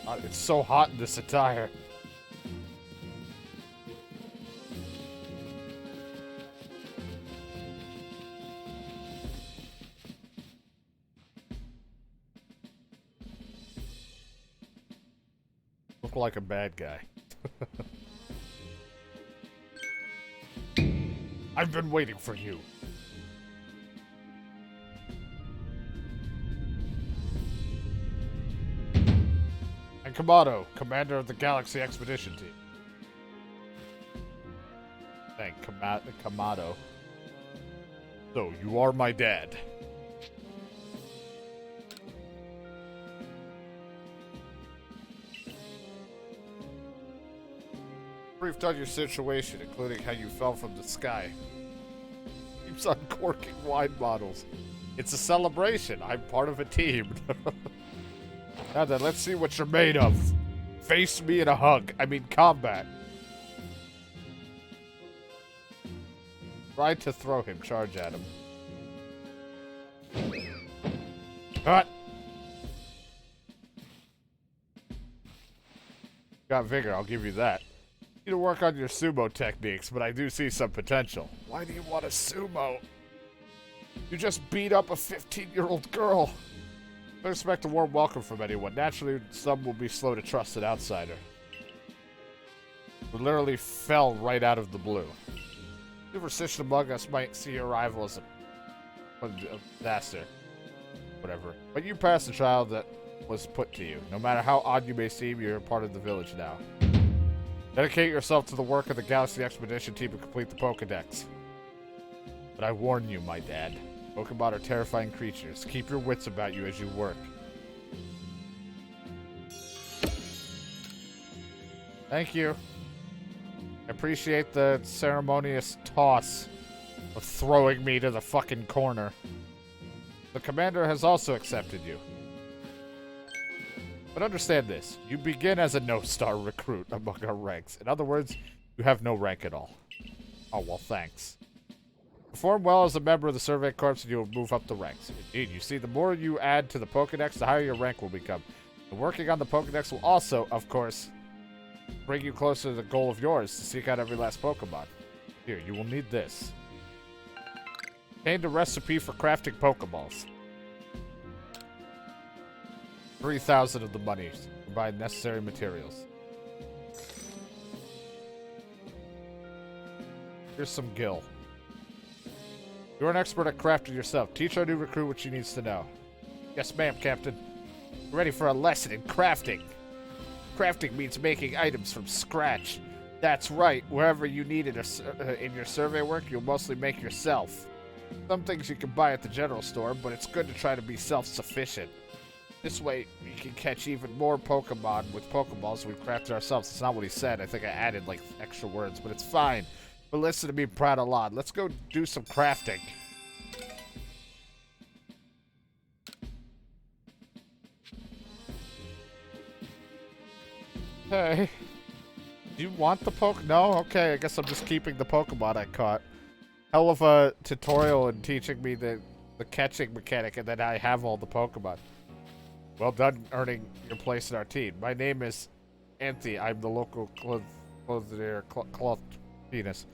God, it's so hot in this attire. Look like a bad guy. I've been waiting for you. And Kamado, commander of the Galaxy Expedition Team. Thank Kamado. So, you are my dad. Briefed on your situation, including how you fell from the sky. Keeps uncorking wine bottles. It's a celebration. I'm part of a team. Now then, let's see what you're made of. Face me in a hug. I mean combat. Try to throw him. Charge at him. Cut! Got vigor, I'll give you that. You need to work on your sumo techniques, but I do see some potential. Why do you want a sumo? You just beat up a 15-year-old girl. Don't expect a warm welcome from anyone. Naturally, some will be slow to trust an outsider. We literally fell right out of the blue. Superstition among us might see your arrival as a disaster. Whatever. But you passed the trial that was put to you. No matter how odd you may seem, you're a part of the village now. Dedicate yourself to the work of the Galaxy Expedition Team and complete the Pokédex. But I warn you, my dad. Pokemon are terrifying creatures. Keep your wits about you as you work. Thank you. I appreciate the ceremonious toss of throwing me to the fucking corner. The commander has also accepted you. But understand this. You begin as a no-star recruit among our ranks. In other words, you have no rank at all. Oh, well, thanks. Perform well as a member of the Survey Corps and you will move up the ranks. Indeed, you see, the more you add to the Pokédex, the higher your rank will become. And working on the Pokédex will also, of course, bring you closer to the goal of yours to seek out every last Pokemon. Here, you will need this. Obtain the recipe for crafting Pokeballs. 3,000 of the money to buy necessary materials. Here's some gil. You're an expert at crafting yourself. Teach our new recruit what she needs to know. Yes, ma'am, Captain. We're ready for a lesson in crafting. Crafting means making items from scratch. That's right. Wherever you need it in your survey work, you'll mostly make yourself. Some things you can buy at the general store, but it's good to try to be self-sufficient. This way, you can catch even more Pokemon with Pokeballs we've crafted ourselves. It's not what he said. I think I added, like, extra words, but it's fine. But listen to me, proud a lot. Let's go do some crafting. Hey. Do you want the No? Okay, I guess I'm just keeping the Pokemon I caught. Hell of a tutorial in teaching me the catching mechanic, and then I have all the Pokemon. Well done earning your place in our team. My name is Anthony. I'm the local cloth penis.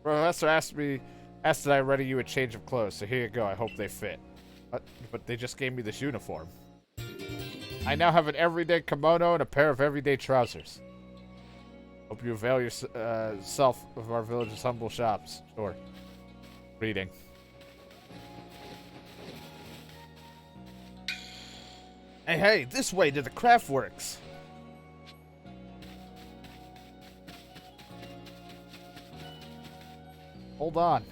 Professor asked that I ready you a change of clothes, so here you go. I hope they fit. But they just gave me this uniform. I now have an everyday kimono and a pair of everyday trousers. Hope you avail yourself of our village's humble shops. Sure. Reading. Hey, this way to the craft works. Hold on.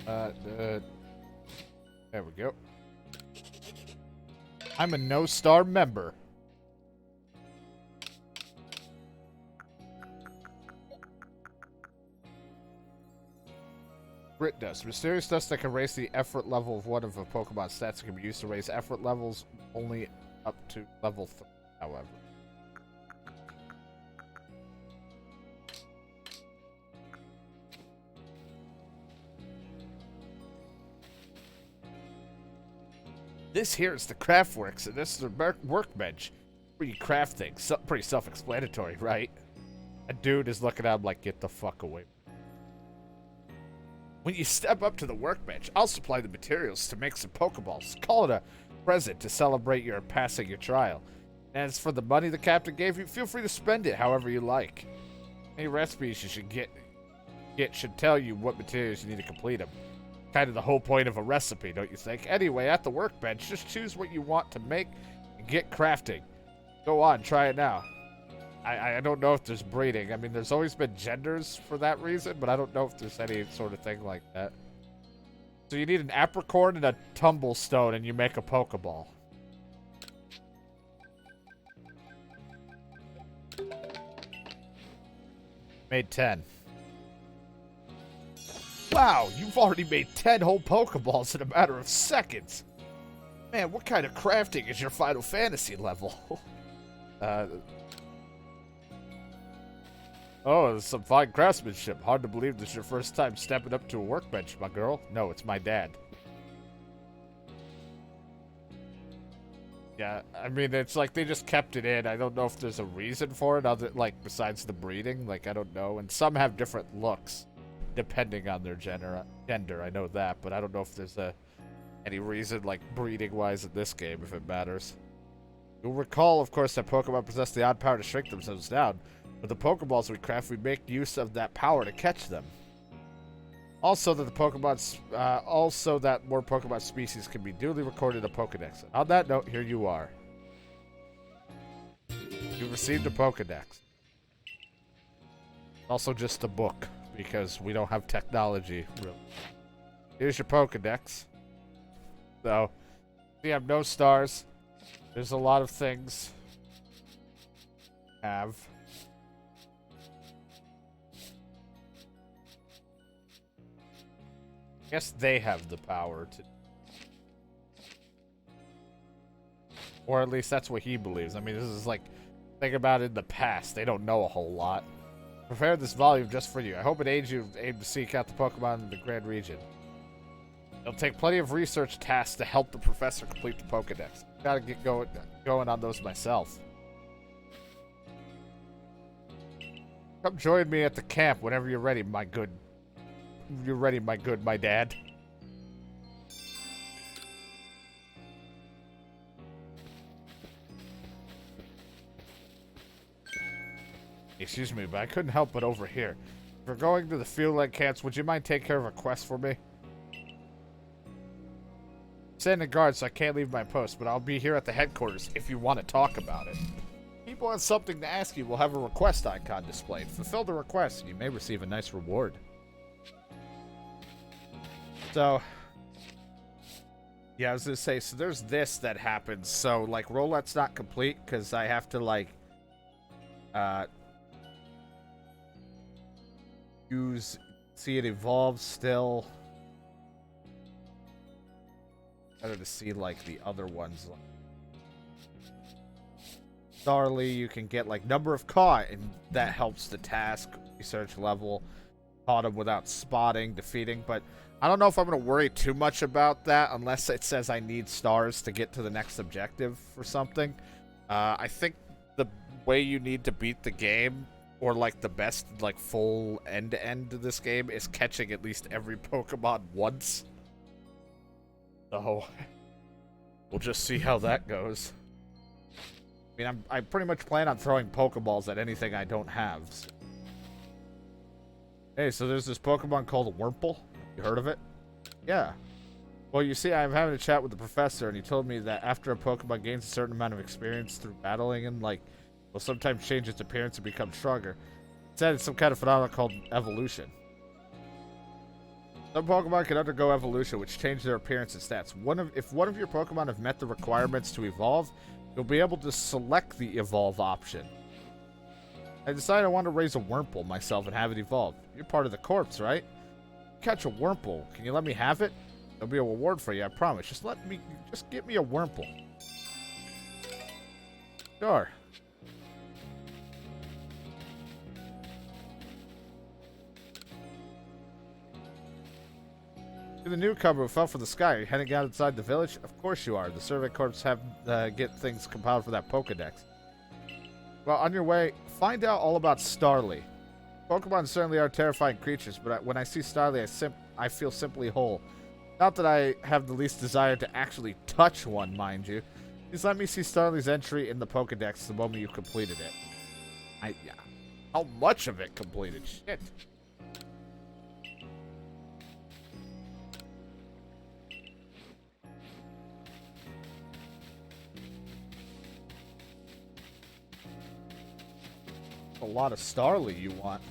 There we go. I'm a no-star member. Grit dust. Mysterious dust that can raise the effort level of one of a Pokemon's stats. It can be used to raise effort levels only up to level 3, however. This here is the Craftworks, and this is the workbench where you craft things. Pretty self-explanatory, right? A dude is looking at him like, get the fuck away. When you step up to the workbench, I'll supply the materials to make some Pokeballs. Call it a present to celebrate your passing your trial. And as for the money the captain gave you, feel free to spend it however you like. Any recipes you should get should tell you what materials you need to complete them. Kind of the whole point of a recipe, don't you think? Anyway, at the workbench, just choose what you want to make and get crafting. Go on, try it now. I don't know if there's breeding. I mean, there's always been genders for that reason, but I don't know if there's any sort of thing like that. So you need an apricorn and a tumblestone, and you make a Pokeball. Made 10. Wow, you've already made 10 whole Pokeballs in a matter of seconds. Man, what kind of crafting is your Final Fantasy level? Oh, some fine craftsmanship. Hard to believe this is your first time stepping up to a workbench, my girl. No, it's my dad. Yeah, I mean, it's like they just kept it in. I don't know if there's a reason for it, other like besides the breeding. Like, I don't know. And some have different looks, depending on their gender. I know that, but I don't know if there's any reason, like, breeding-wise in this game, if it matters. You'll recall, of course, that Pokemon possess the odd power to shrink themselves down. With the Pokeballs we craft, we make use of that power to catch them. Also, that more Pokemon species can be duly recorded in a Pokédex. On that note, here you are. You received a Pokédex. Also, just a book, because we don't have technology, really. Here's your Pokédex. So, we have no stars. There's a lot of things. Have. I guess they have the power to. Or at least that's what he believes. I mean, this is like, think about it in the past. They don't know a whole lot. Prepared this volume just for you. I hope it aids you aim to seek out the Pokemon in the Grand Region. It'll take plenty of research tasks to help the professor complete the Pokédex. Gotta get going on those myself. Come join me at the camp whenever you're ready, my good. You're ready, my dad. Excuse me, but I couldn't help but overhear. If we're going to the field like camps, would you mind taking care of a quest for me? Standing guard, so I can't leave my post, but I'll be here at the headquarters if you want to talk about it. People have something to ask you. We'll have a request icon displayed. Fulfill the request, and you may receive a nice reward. So, yeah, I was gonna say, so there's this that happens. So, like, roulette's not complete because I have to, like, see it evolve still. Better to see, like, the other ones. Starly, you can get, like, number of caught, and that helps the task, research level. Caught them without spotting, defeating, but I don't know if I'm going to worry too much about that unless it says I need stars to get to the next objective or something. I think the way you need to beat the game, or like the best like full end-to-end of this game, is catching at least every Pokemon once. So, we'll just see how that goes. I mean, I pretty much plan on throwing Pokeballs at anything I don't have. So. Hey, so there's this Pokemon called Wurmple. You heard of it? Yeah. Well, you see, I'm having a chat with the professor, and he told me that after a Pokemon gains a certain amount of experience through battling and, like, will sometimes change its appearance and become stronger. Instead, it's some kind of phenomenon called evolution. Some Pokemon can undergo evolution, which change their appearance and stats. If one of your Pokemon have met the requirements to evolve, you'll be able to select the evolve option. I decided I want to raise a Wurmple myself and have it evolve. You're part of the corps, right? Catch a Wurmple. Can you let me have it? There'll be a reward for you, I promise. Just get me a Wurmple. Sure. You're the newcomer who fell from the sky. Are you heading out inside the village? Of course you are. The survey corps have get things compiled for that Pokédex. Well, on your way, find out all about Starly. Pokemon certainly are terrifying creatures, but when I see Starly, I feel simply whole. Not that I have the least desire to actually touch one, mind you. Please let me see Starly's entry in the Pokédex the moment you completed it. Yeah. How much of it completed? Shit. A lot of Starly you want.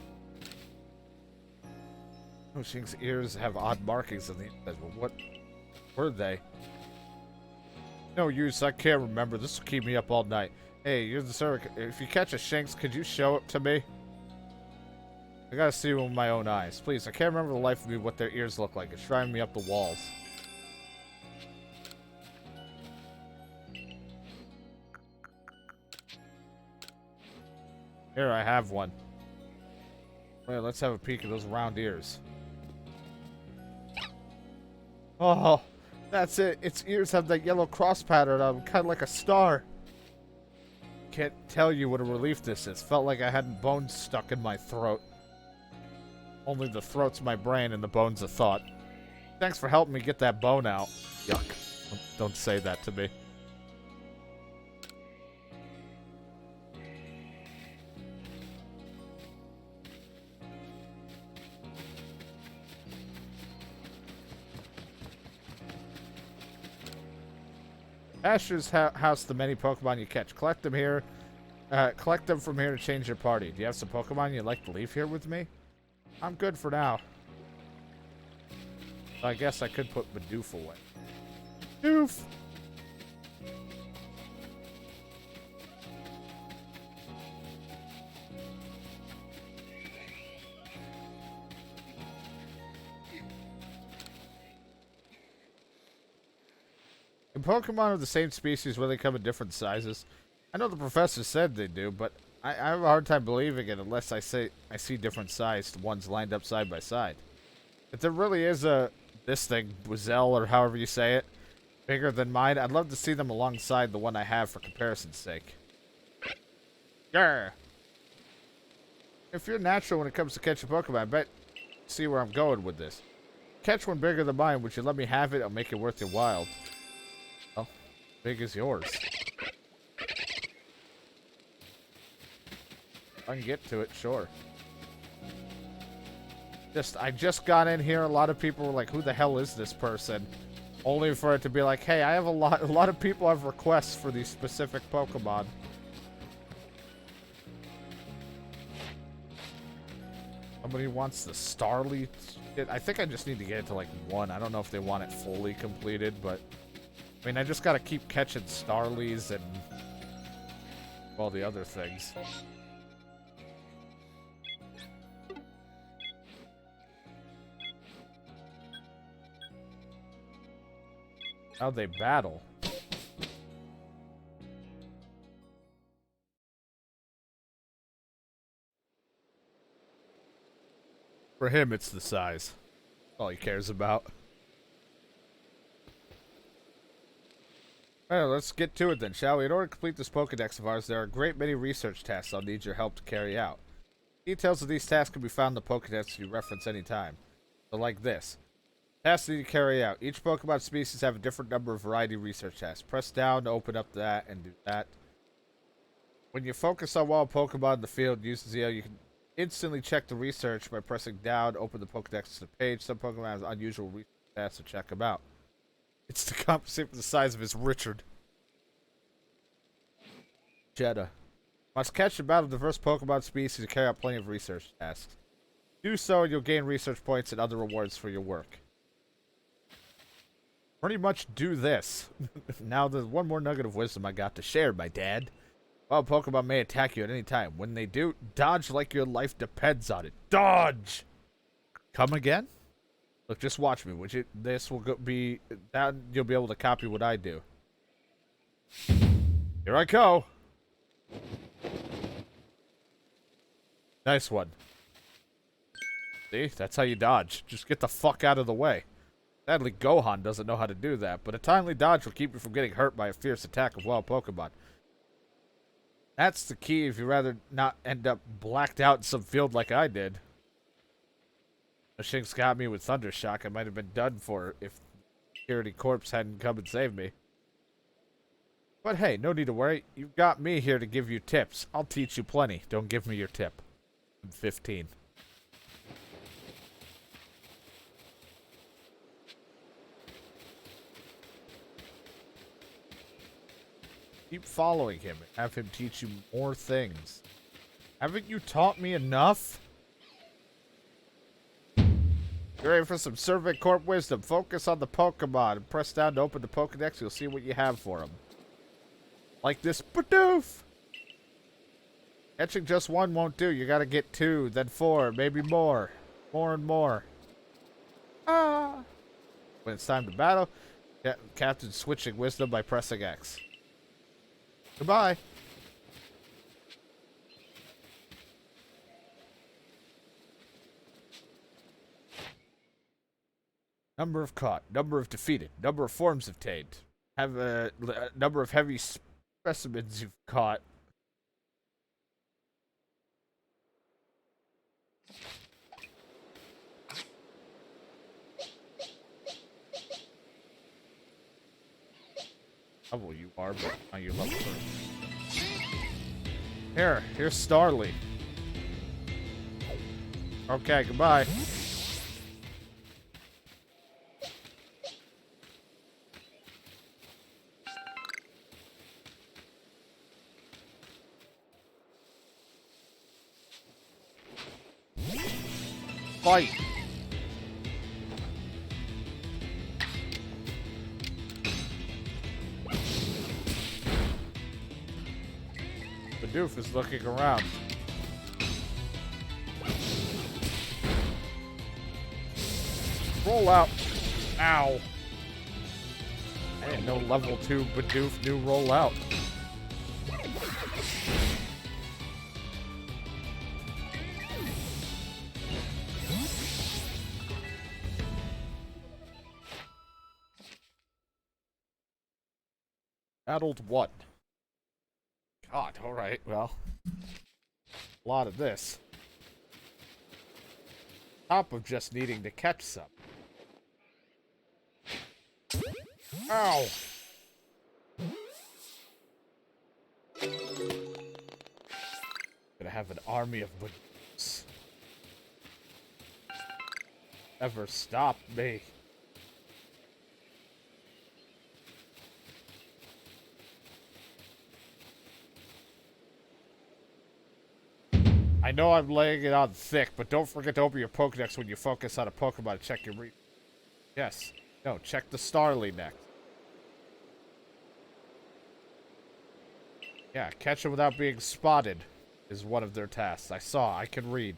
Oshing's ears have odd markings on the inside. Well, what were they? No use, I can't remember. This will keep me up all night. Hey, you're the server. If you catch a Shinx, could you show it to me? I gotta see them with my own eyes. Please, I can't remember the life of me what their ears look like. It's driving me up the walls. Here, I have one. Well, let's have a peek at those round ears. Oh, that's it. Its ears have that yellow cross pattern on them, kind of like a star. Can't tell you what a relief this is. Felt like I had bones stuck in my throat. Only the throat's my brain and the bone's a thought. Thanks for helping me get that bone out. Yuck. Don't say that to me. Asher's house the many Pokemon you catch. Collect them here. Collect them from here to change your party. Do you have some Pokemon you'd like to leave here with me? I'm good for now. I guess I could put Bidoof away. Bidoof! Can Pokemon of the same species really come in different sizes? I know the professor said they do, but I have a hard time believing it unless I see different sized ones lined up side by side. If there really is this thing, Buizel, or however you say it, bigger than mine, I'd love to see them alongside the one I have for comparison's sake. Yeah. If you're natural when it comes to catching Pokemon, I bet see where I'm going with this. Catch one bigger than mine, would you let me have it? I'll make it worth your while. Well, big as yours. If I can get to it, sure. I just got in here. A lot of people were like, "Who the hell is this person?" Only for it to be like, "Hey, I have a lot of people have requests for these specific Pokemon." Somebody wants the Starly. I think I just need to get it to like 1. I don't know if they want it fully completed, but I mean, I just gotta keep catching Starlies and all the other things. How they battle. For him, it's the size. All he cares about. Alright, let's get to it then, shall we? In order to complete this Pokédex of ours, there are a great many research tasks I'll need your help to carry out. Details of these tasks can be found in the Pokédex you reference anytime. So like this. Tasks you need to carry out. Each Pokemon species have a different number of variety research tasks. Press down to open up that and do that. When you focus on wild Pokemon in the field, use Zeo, you can instantly check the research by pressing down, open the Pokédex to the page. Some Pokemon have unusual research tasks to check them out. It's to compensate for the size of his Richard. Jeddah. Must catch and battle diverse Pokemon species and carry out plenty of research tasks. Do so and you'll gain research points and other rewards for your work. Pretty much do this. Now there's one more nugget of wisdom I got to share, my dad. Wild Pokemon may attack you at any time. When they do, dodge like your life depends on it. Dodge! Come again? Look, just watch me, would you? This will be... that you'll be able to copy what I do. Here I go! Nice one. See? That's how you dodge. Just get the fuck out of the way. Sadly, Gohan doesn't know how to do that, but a timely dodge will keep you from getting hurt by a fierce attack of wild Pokemon. That's the key if you'd rather not end up blacked out in some field like I did. Shinx got me with Thundershock. I might have been done for if Security Corps hadn't come and saved me. But hey, no need to worry. You've got me here to give you tips. I'll teach you plenty. Don't give me your tip. I'm 15. Keep following him and have him teach you more things. Haven't you taught me enough? You're ready for some Survey Corp wisdom. Focus on the Pokemon and press down to open the Pokédex. You'll see what you have for them. Like this Bidoof! Catching just one won't do. You gotta get 2, then 4, maybe more. More and more. Ah! When it's time to battle, Captain switching wisdom by pressing X. Goodbye. Number of caught, number of defeated, number of forms obtained. Have a number of heavy specimens you've caught. Level you are, but not your level first. Here's Starly. Okay, goodbye. Fight! Bidoof is looking around. Roll out. Ow. I didn't know level 2 Bidoof knew roll out. Battled what? God, alright, well. A lot of this. Top of just needing to catch some. Ow! Gonna have an army of Bidoof. Never stop me. I know I'm laying it on thick, but don't forget to open your Pokédex when you focus on a Pokemon and check your Yes. No, check the Starly next. Yeah, catch him without being spotted is one of their tasks. I can read.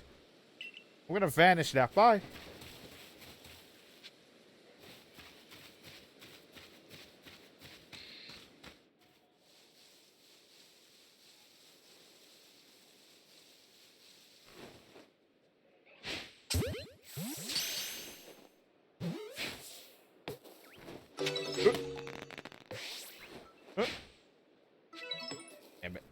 I'm gonna vanish now. Bye. Damn it.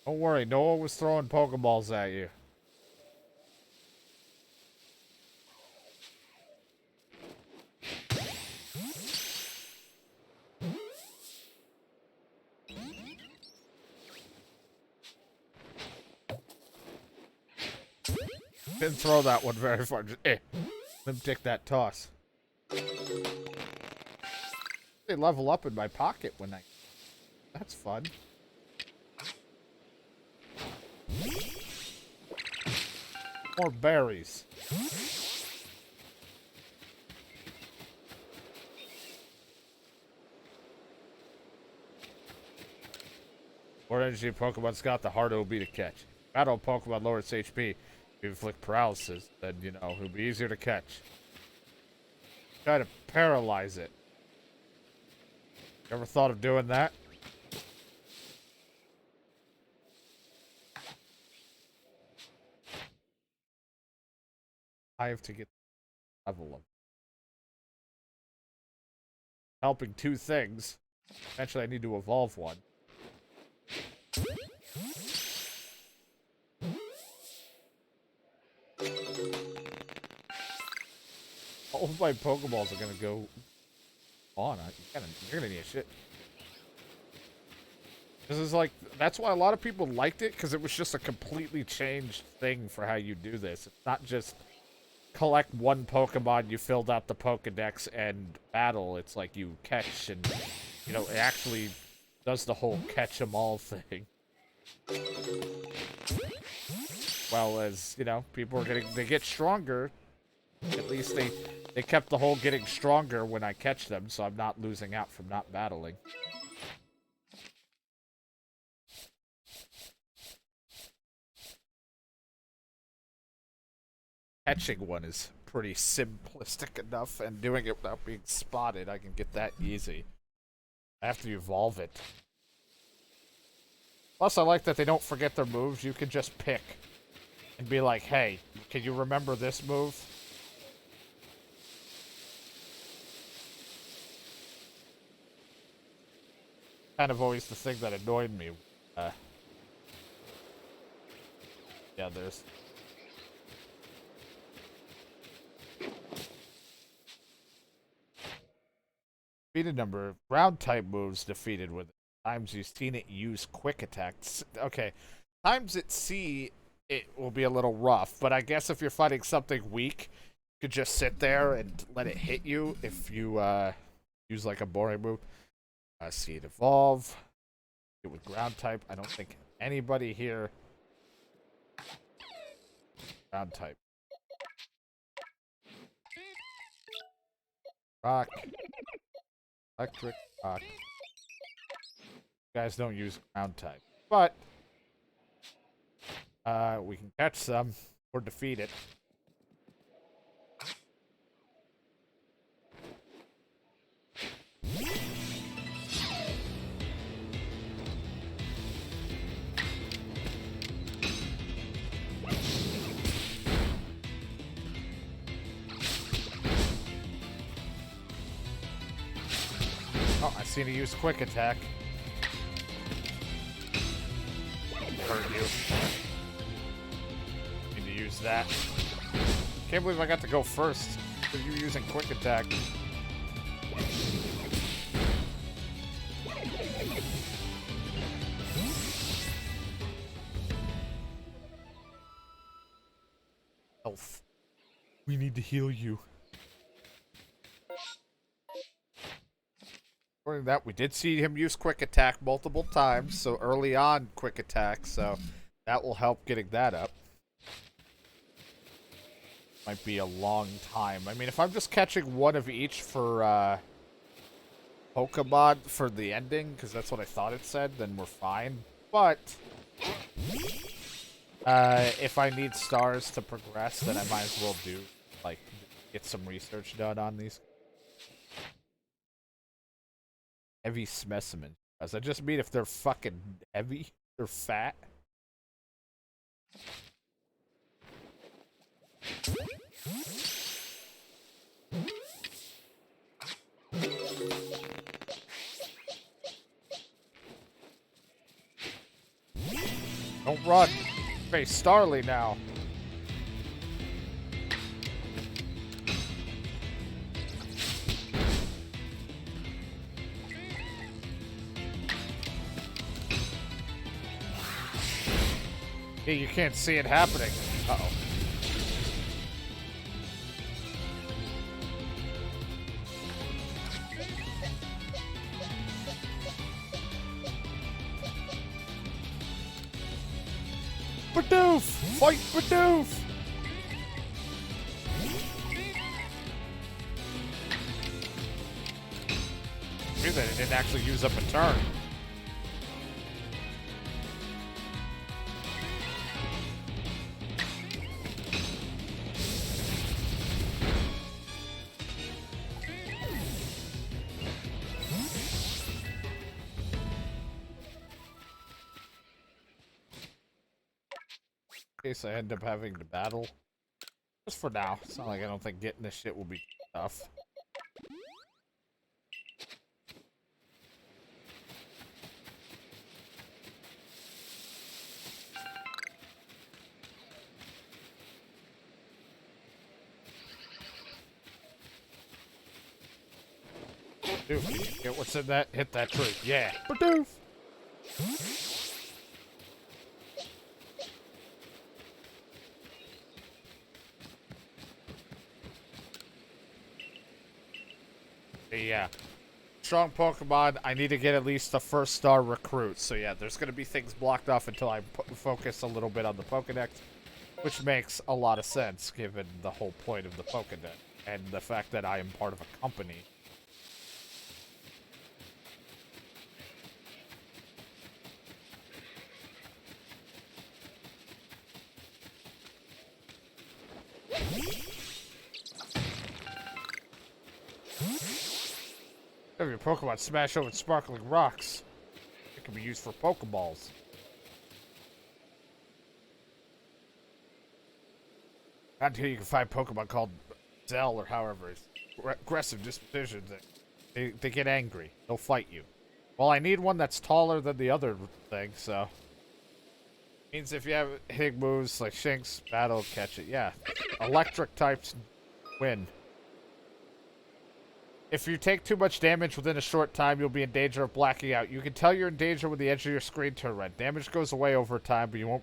Don't worry, no one was throwing Pokeballs at you. Didn't throw that one very far. Just, let him take that toss. They level up in my pocket when I... That's fun. More berries. More energy Pokemon got, the harder it will be to catch. Battle Pokemon lower its HP. If you inflict paralysis, then, you know, it'll be easier to catch. Try to paralyze it. Ever thought of doing that? I have to get level up. Helping two things. Eventually I need to evolve one. All of my Pokeballs are gonna go on. You're gonna need shit. This is like, that's why a lot of people liked it, because it was just a completely changed thing for how you do this. It's not just collect one Pokemon, you filled out the Pokédex and battle. It's like you catch and, you know, it actually does the whole catch 'em all thing. Well, as, you know, people are they get stronger. At least they kept the whole getting stronger when I catch them, so I'm not losing out from not battling. Catching one is pretty simplistic enough, and doing it without being spotted, I can get that easy. I have to evolve it. Plus, I like that they don't forget their moves. You can just pick and be like, hey, can you remember this move? Kind of always the thing that annoyed me. Yeah, there's... Defeated number of ground type moves defeated with times you've seen it use quick attacks. Okay, times at sea it will be a little rough, but I guess if you're fighting something weak, you could just sit there and let it hit you if you use like a boring move. See it evolve. It with ground type. I don't think anybody here ground type. Rock. Electric rock. You guys don't use ground type. But we can catch some or defeat it. Oh, I seen you use quick attack. Hurt you. Need to use that. Can't believe I got to go first. Because you're using quick attack. Health. We need to heal you. According to that, we did see him use quick attack multiple times, so early on quick attack, so that will help getting that up. Might be a long time. I mean, if I'm just catching one of each for Pokemon for the ending, because that's what I thought it said, then we're fine. But if I need stars to progress, then I might as well do, like, get some research done on these. Heavy specimen. Does that just mean if they're fucking heavy? They're fat? Don't run. Face Starly now. Yeah, you can't see it happening. Uh-oh. Fight Bidoof! Weird that it didn't actually use up a turn. In case I end up having to battle. Just for now. It's not like I don't think getting this shit will be tough. Dude, get what's in that? Hit that tree. Yeah. Badoof! Yeah. Strong Pokemon, I need to get at least the first star recruit. So yeah, there's going to be things blocked off until I focus a little bit on the Pokédex, which makes a lot of sense given the whole point of the Pokédex and the fact that I am part of a company. Have your Pokemon smash over sparkling rocks. It can be used for Pokeballs. Out here you can find Pokemon called Zell or however. Aggressive dispositions. They get angry. They'll fight you. Well, I need one that's taller than the other thing, so. Means if you have hitting moves like Shinx, battle, catch it. Yeah. Electric types win. If you take too much damage within a short time, you'll be in danger of blacking out. You can tell you're in danger when the edge of your screen turns red. Damage goes away over time, but you won't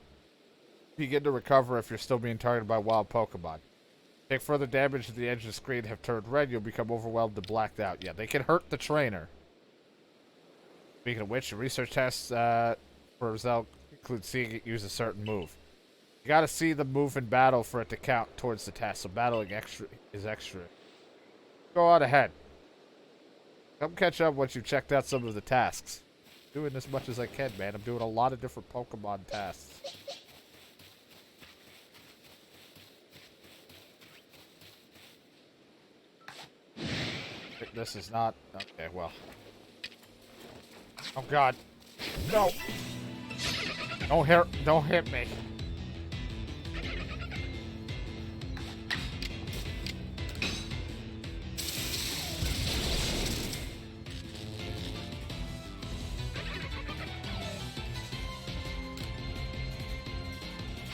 begin to recover if you're still being targeted by wild Pokemon. Take further damage if the edge of the screen have turned red, you'll become overwhelmed and blacked out. Yeah, they can hurt the trainer. Speaking of which, research tests for Zell include seeing it use a certain move. You gotta see the move in battle for it to count towards the test, so battling is extra. Go on ahead. Come catch up once you've checked out some of the tasks. Doing as much as I can, man. I'm doing a lot of different Pokemon tasks. This is not... Okay, well. Oh, God. No! Don't hit me.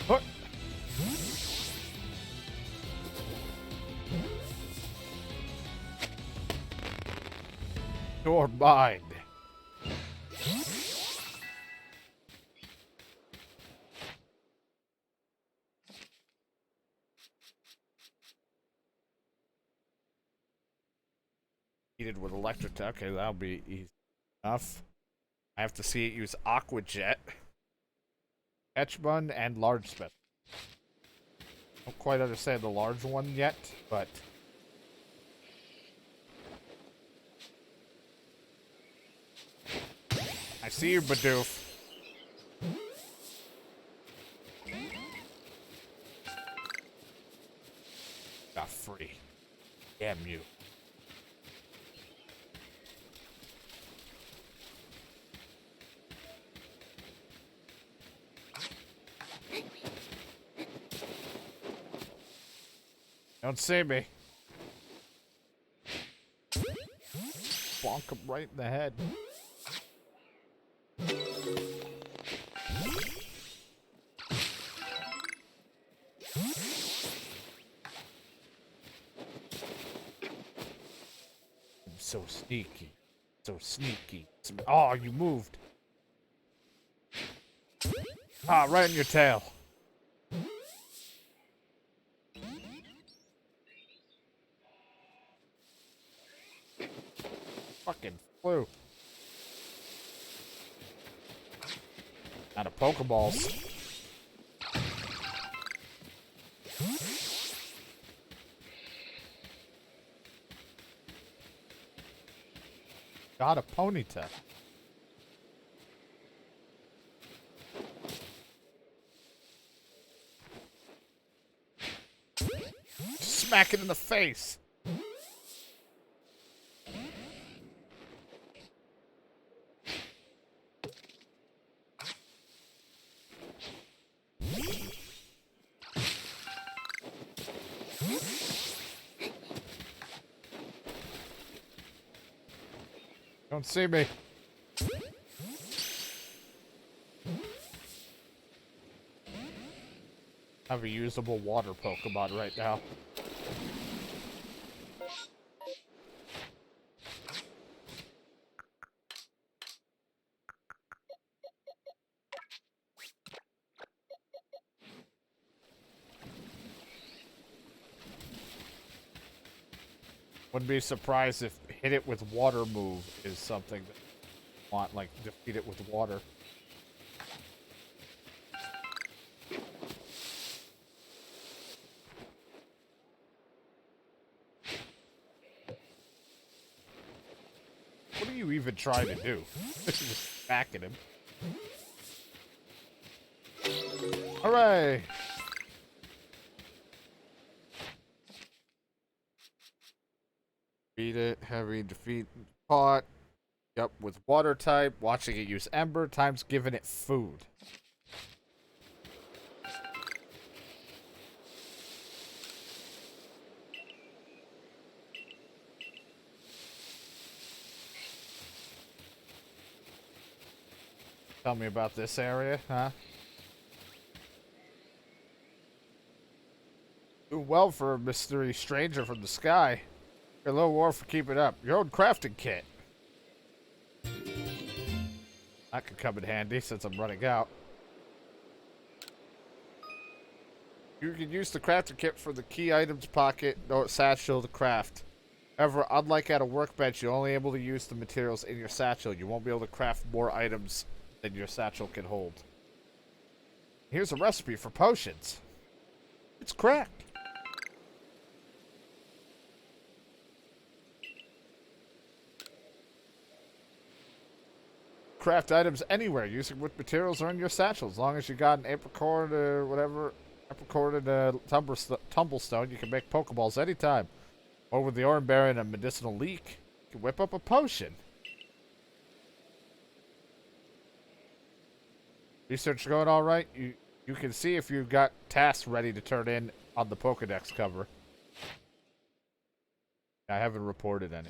What? Your mind. Heated with electric. Okay, that'll be easy enough. I have to see it use Aqua Jet, Etchbun, and Large Spin. Don't quite understand the large one yet, but I see you, Bidoof. Got free. Damn you. Don't see me. Bonk him right in the head. I'm so sneaky. So sneaky. Oh, you moved. Ah, right in your tail. Fucking flew. Out of Pokeballs. Got a Ponyta. Smack it in the face. Don't see me. I have a usable water Pokemon right now. Wouldn't be surprised if hit it with water move is something that you want, like defeat it with water. What are you even trying to do? Just backing him. Hooray! Beat it, heavy, defeat, caught. Yep, with water type, watching it use Ember, times giving it food. Tell me about this area, huh? Doing well for a mystery stranger from the sky. You're a little war for keeping up. Your own crafting kit. That could come in handy since I'm running out. You can use the crafting kit for the key items pocket, no satchel to craft. However, unlike at a workbench, you're only able to use the materials in your satchel. You won't be able to craft more items than your satchel can hold. Here's a recipe for potions. It's cracked. Craft items anywhere using what materials are in your satchel. As long as you got an apricorn or whatever, apricorn and a tumblestone, you can make Pokeballs anytime. Or with the Oran Berry and a medicinal leek, you can whip up a potion. Research going all right? You can see if you've got tasks ready to turn in on the Pokédex cover. I haven't reported any.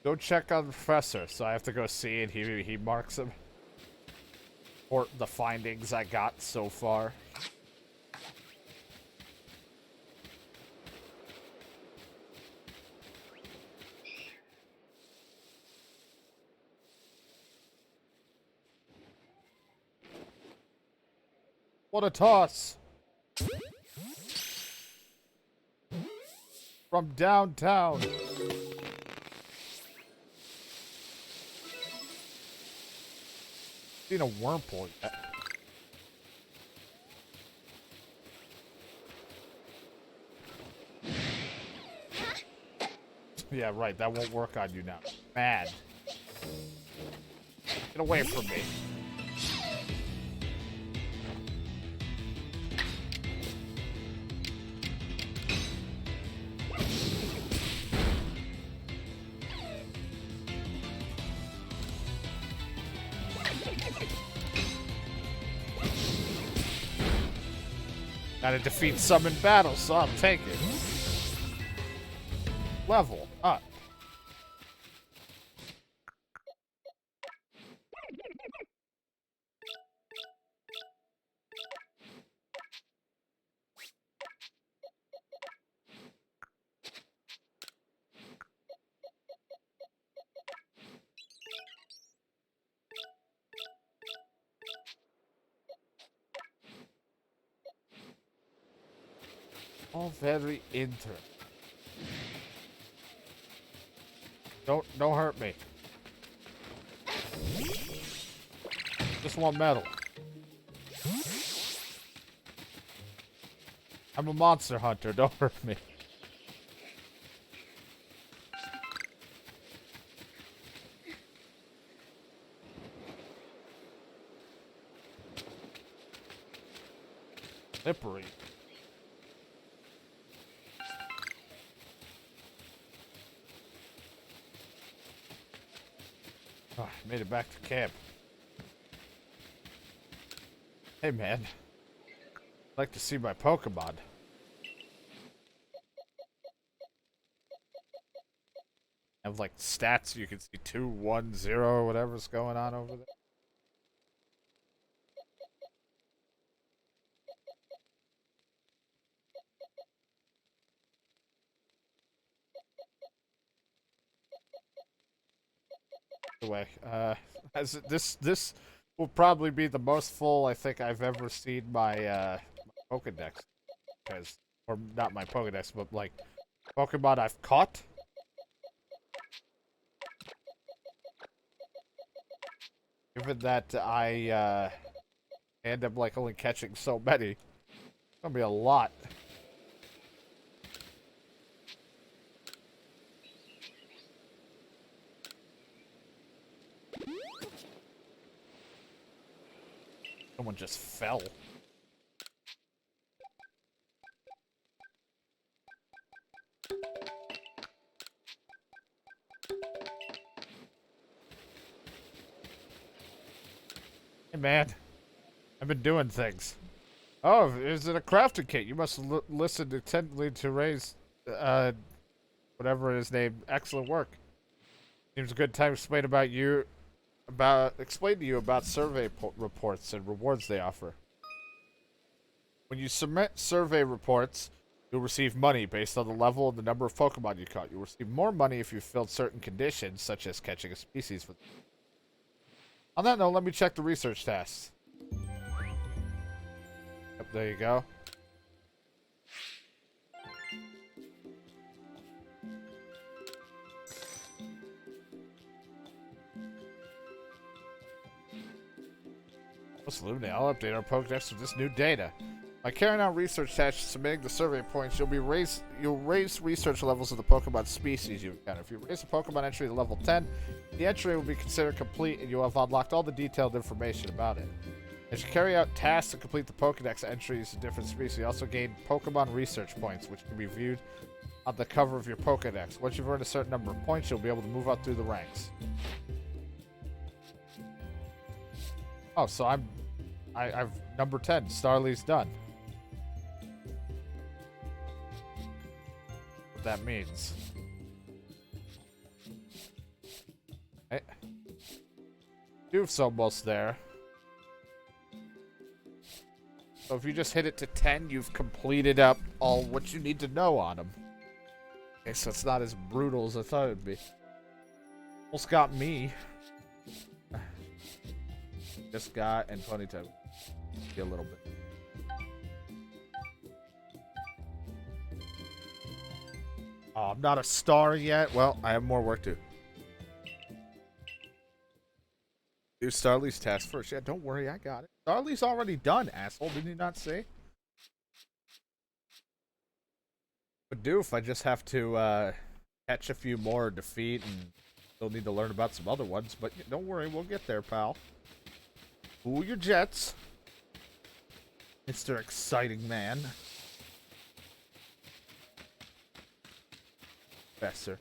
Go check on the professor, so I have to go see and he marks them. Or the findings I got so far. What a toss! From downtown. Seen a Wurmple yet. Yeah, right. That won't work on you now. Mad. Get away from me. Gotta defeat some in battle, so I'll take it. Level up. All very interesting. Don't hurt me. Just want metal. I'm a monster hunter, don't hurt me. Slippery. Oh, I made it back to camp. Hey man, I'd like to see my Pokemon. I have like stats, you can see 2, 1, 0, whatever's going on over there. Anyway, this will probably be the most full I think I've ever seen my my Pokédex, because, or not my Pokédex, but like Pokemon I've caught. Given that I end up like only catching so many, it's gonna be a lot. Someone just fell. Hey man, I've been doing things. Oh, is it a crafting kit? You must listen attentively to Ray's, whatever his name. Excellent work. Seems a good time to explain explain to you about survey reports and rewards they offer. When you submit survey reports, you'll receive money based on the level and the number of Pokemon you caught. You'll receive more money if you filled certain conditions, such as catching a species. On that note, let me check the research tasks. Yep, there you go. Absolutely, I'll update our Pokédex with this new data. By carrying out research tasks and submitting the survey points, you'll raise research levels of the Pokemon species you encounter. If you raise a Pokemon entry to level 10, the entry will be considered complete and you will have unlocked all the detailed information about it. As you carry out tasks to complete the Pokédex entries of different species, you also gain Pokemon research points, which can be viewed on the cover of your Pokédex. Once you've earned a certain number of points, you'll be able to move up through the ranks. Oh, so I've number 10. Starly's done. What that means. Hey. Doof's almost there. So if you just hit it to 10, you've completed up all what you need to know on him. Okay, so it's not as brutal as I thought it would be. Almost got me. This guy and Ponytail. A little bit. Oh, I'm not a star yet. Well, I have more work to do. Starly's task first. Yeah, don't worry, I got it. Starly's already done, asshole. Didn't you not say? But doof, I just have to catch a few more, defeat, and still need to learn about some other ones. But don't worry, we'll get there, pal. Cool your jets, Mr. Exciting Man. Professor.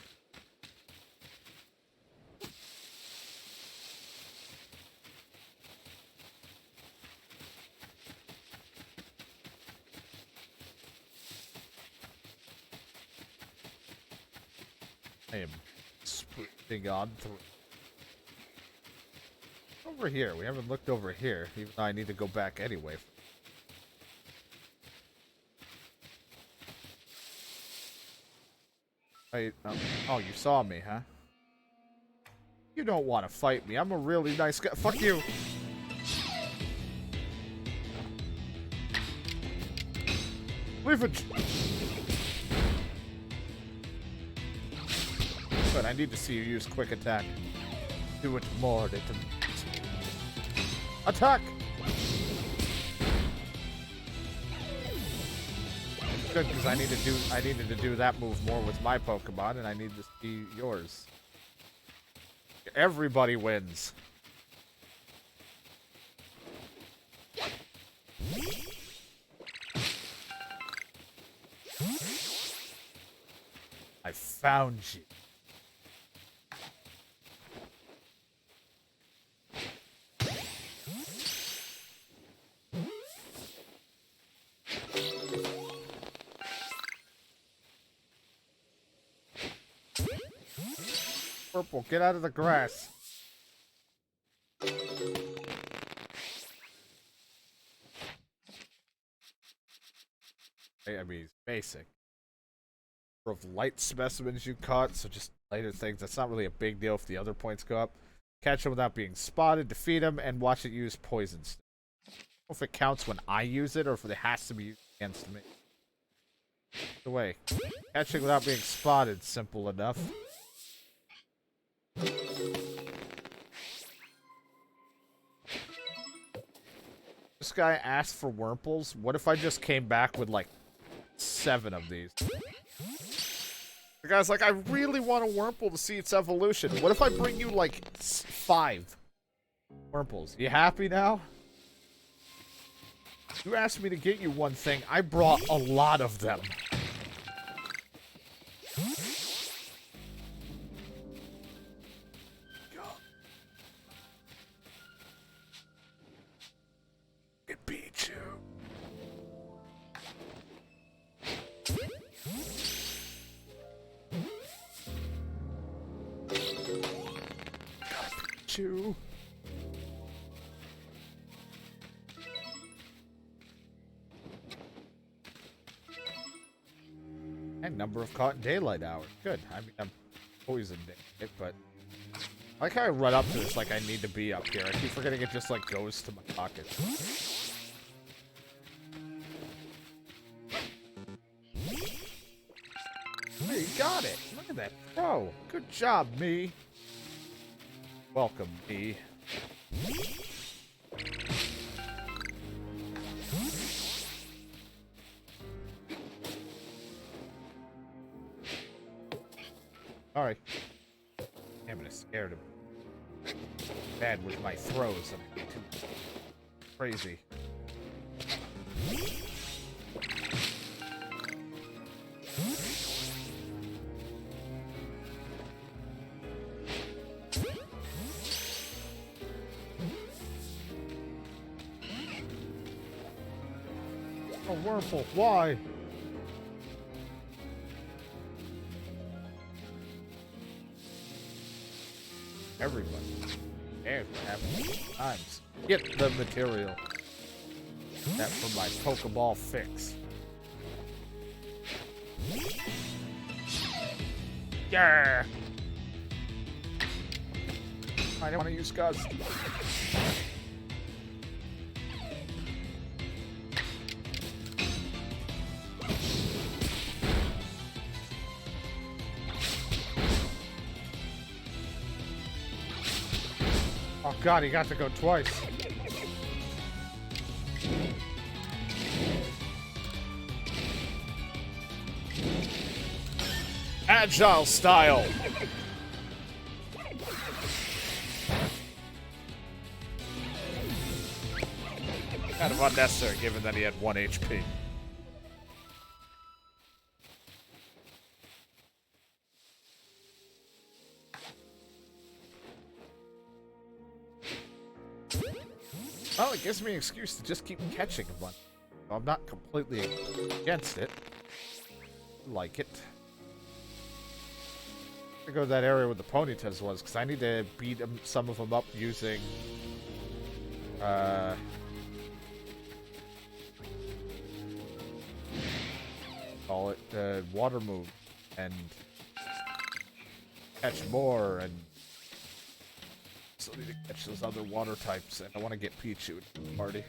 I am sprinting on through. Over here. We haven't looked over here, even though I need to go back anyway. Wait, oh, you saw me, huh? You don't want to fight me. I'm a really nice guy. Fuck you! Leave it! I need to see you use quick attack. Do it more, little. Attack! Good, because I needed to do that move more with my Pokemon, and I need to see yours. Everybody wins. I found you. Purple, get out of the grass. I mean, it's basic. Of light specimens you caught, so just lighter things. That's not really a big deal if the other points go up. Catch him without being spotted, defeat him, and watch it use poison. I don't know if it counts when I use it or if it has to be used against me. Either way, catching without being spotted, simple enough. This guy asked for Wurmples. What if I just came back with like 7 of these? The guy's like, I really want a Wurmple to see its evolution. What if I bring you, like, 5 Wurmples? You happy now? You asked me to get you one thing. I brought a lot of them. It beat you. You. And number of caught in daylight hours. Good. I mean, I'm poisoned it, but I like how I run up to this like I need to be up here. I keep forgetting it just like goes to my pocket. Hey, you got it. Look at that throw. Good job, me. Welcome, me. Sorry. Damn it, I scared him. Bad with my throws. I'm too crazy. A Wurmple, why? Everybody. There's what happens sometimes. Get the material. That for my Pokeball fix. Yeah! I don't want to use Gust. Oh god, he got to go twice. Agile style. Kind of unnecessary given that he had 1 HP. Well, it gives me an excuse to just keep catching one. I'm not completely against it. I like it. I'm gonna go to that area where the Ponytas was, because I need to beat some of them up using... call it, water move. And... catch more, and... so I need to catch those other water types, and I want to get Pichu in the party.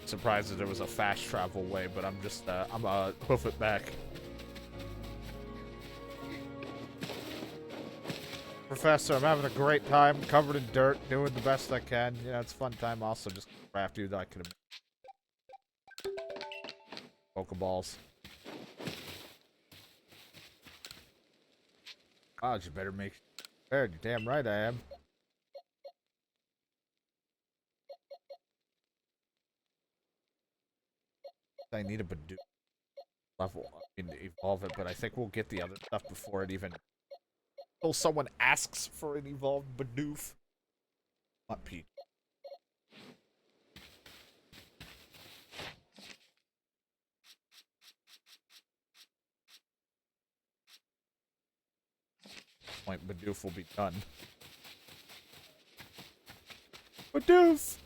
surprised that there was a fast travel way, but I'm just, I'm gonna hoof it back. Professor, I'm having a great time, covered in dirt, doing the best I can. You know, it's a fun time also, just craft you that I could have. Pokeballs. God, you better make prepared. You're damn right I am. I need a Badoo level. I mean, to evolve it, but I think we'll get the other stuff before it even... Until someone asks for an evolved Bidoof. Not Pete. Point Bidoof will be done. Bidoof!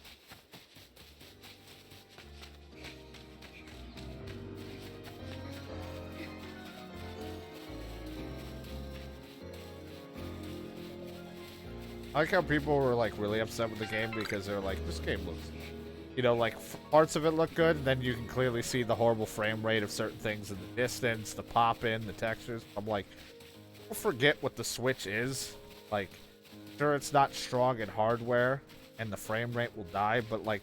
I like how people were like really upset with the game because they're like, this game looks, you know, like parts of it look good, and then you can clearly see the horrible frame rate of certain things in the distance, the pop in, the textures. I'm like, don't forget what the Switch is. Like, sure, it's not strong in hardware, and the frame rate will die, but like,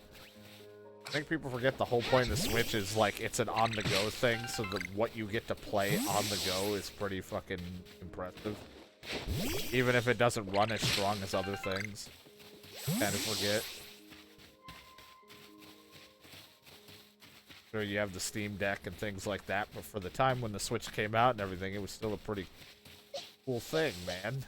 I think people forget the whole point of the Switch is like it's an on-the-go thing, so what you get to play on the go is pretty fucking impressive. Even if it doesn't run as strong as other things. Kind of forget. Sure, you have the Steam Deck and things like that, but for the time when the Switch came out and everything, it was still a pretty cool thing, man.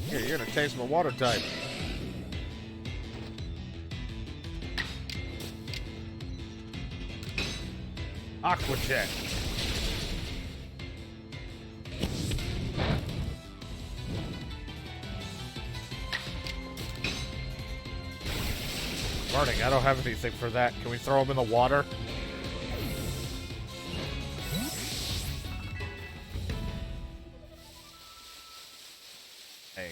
Here, you're gonna taste my water type. Aqua Jet. Burning, I don't have anything for that. Can we throw him in the water? Dang.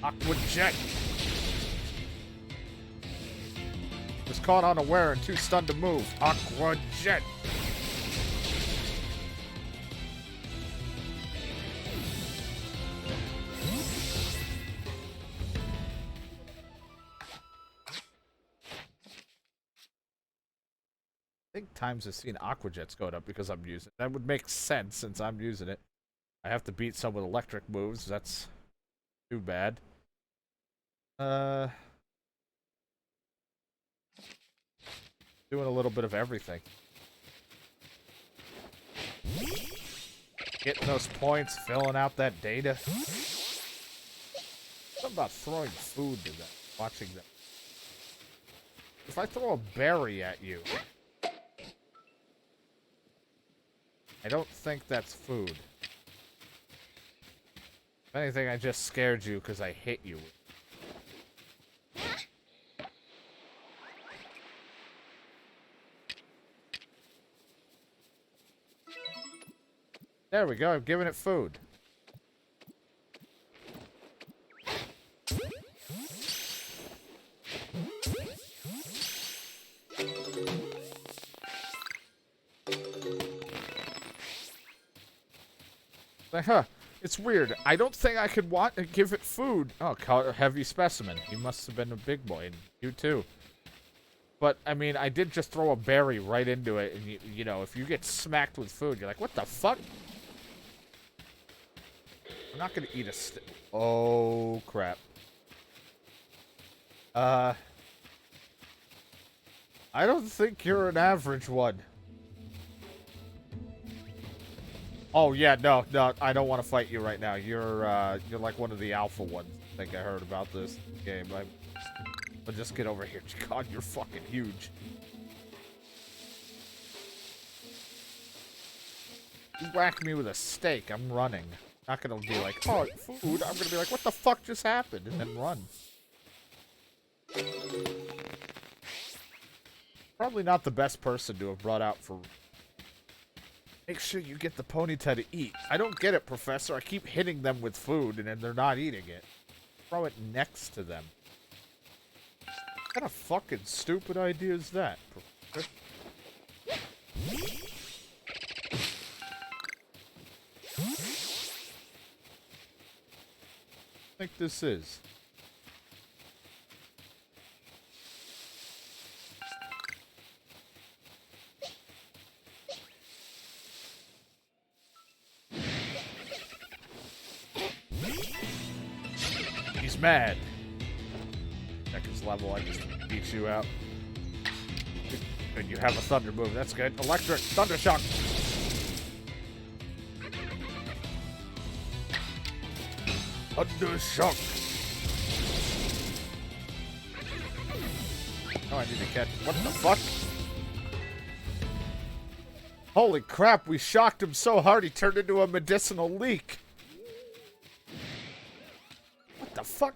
Aqua Jet. Was caught unaware and too stunned to move. Aqua Jet. I think times have seen Aqua Jet's going up because I'm using it. That would make sense since I'm using it. I have to beat some with electric moves. That's too bad. Doing a little bit of everything. Getting those points, filling out that data. Something about throwing food to them, watching them. If I throw a berry at you, I don't think that's food. If anything, I just scared you because I hit you. There we go, I'm giving it food. Huh, it's weird. I don't think I could want to give it food. Oh, heavy specimen. He must have been a big boy, and you too. But, I mean, I did just throw a berry right into it, and you know, if you get smacked with food, you're like, what the fuck? I'm not gonna eat a oh, crap. I don't think you're an average one. Oh, yeah, no, I don't want to fight you right now. You're like one of the alpha ones. I think I heard about this game. But just get over here. God, you're fucking huge. You whack me with a stake, I'm running. Not gonna be like, oh, food. I'm gonna be like, what the fuck just happened? And then run. Probably not the best person to have brought out for... Make sure you get the Ponyta to eat. I don't get it, Professor. I keep hitting them with food, and then they're not eating it. Throw it next to them. What kind of fucking stupid idea is that, Professor? I think this is. He's mad. Check his level. I just beat you out. Good, you have a thunder move. That's good. Electric thunder shock. Thunder shock. Oh, I need to catch. What the fuck? Holy crap! We shocked him so hard he turned into a medicinal leak. What the fuck?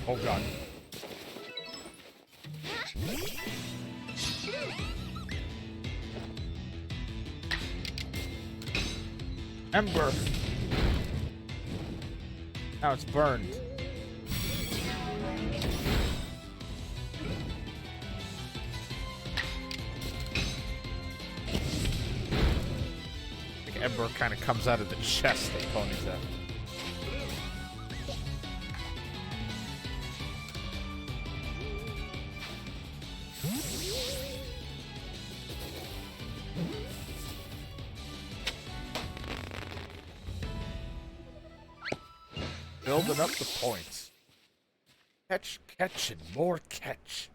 Oh god. Ember. Now it's burned. I think Ember kind of comes out of the chest that Pony's at. Building up the points. Catch, catch, and more catch.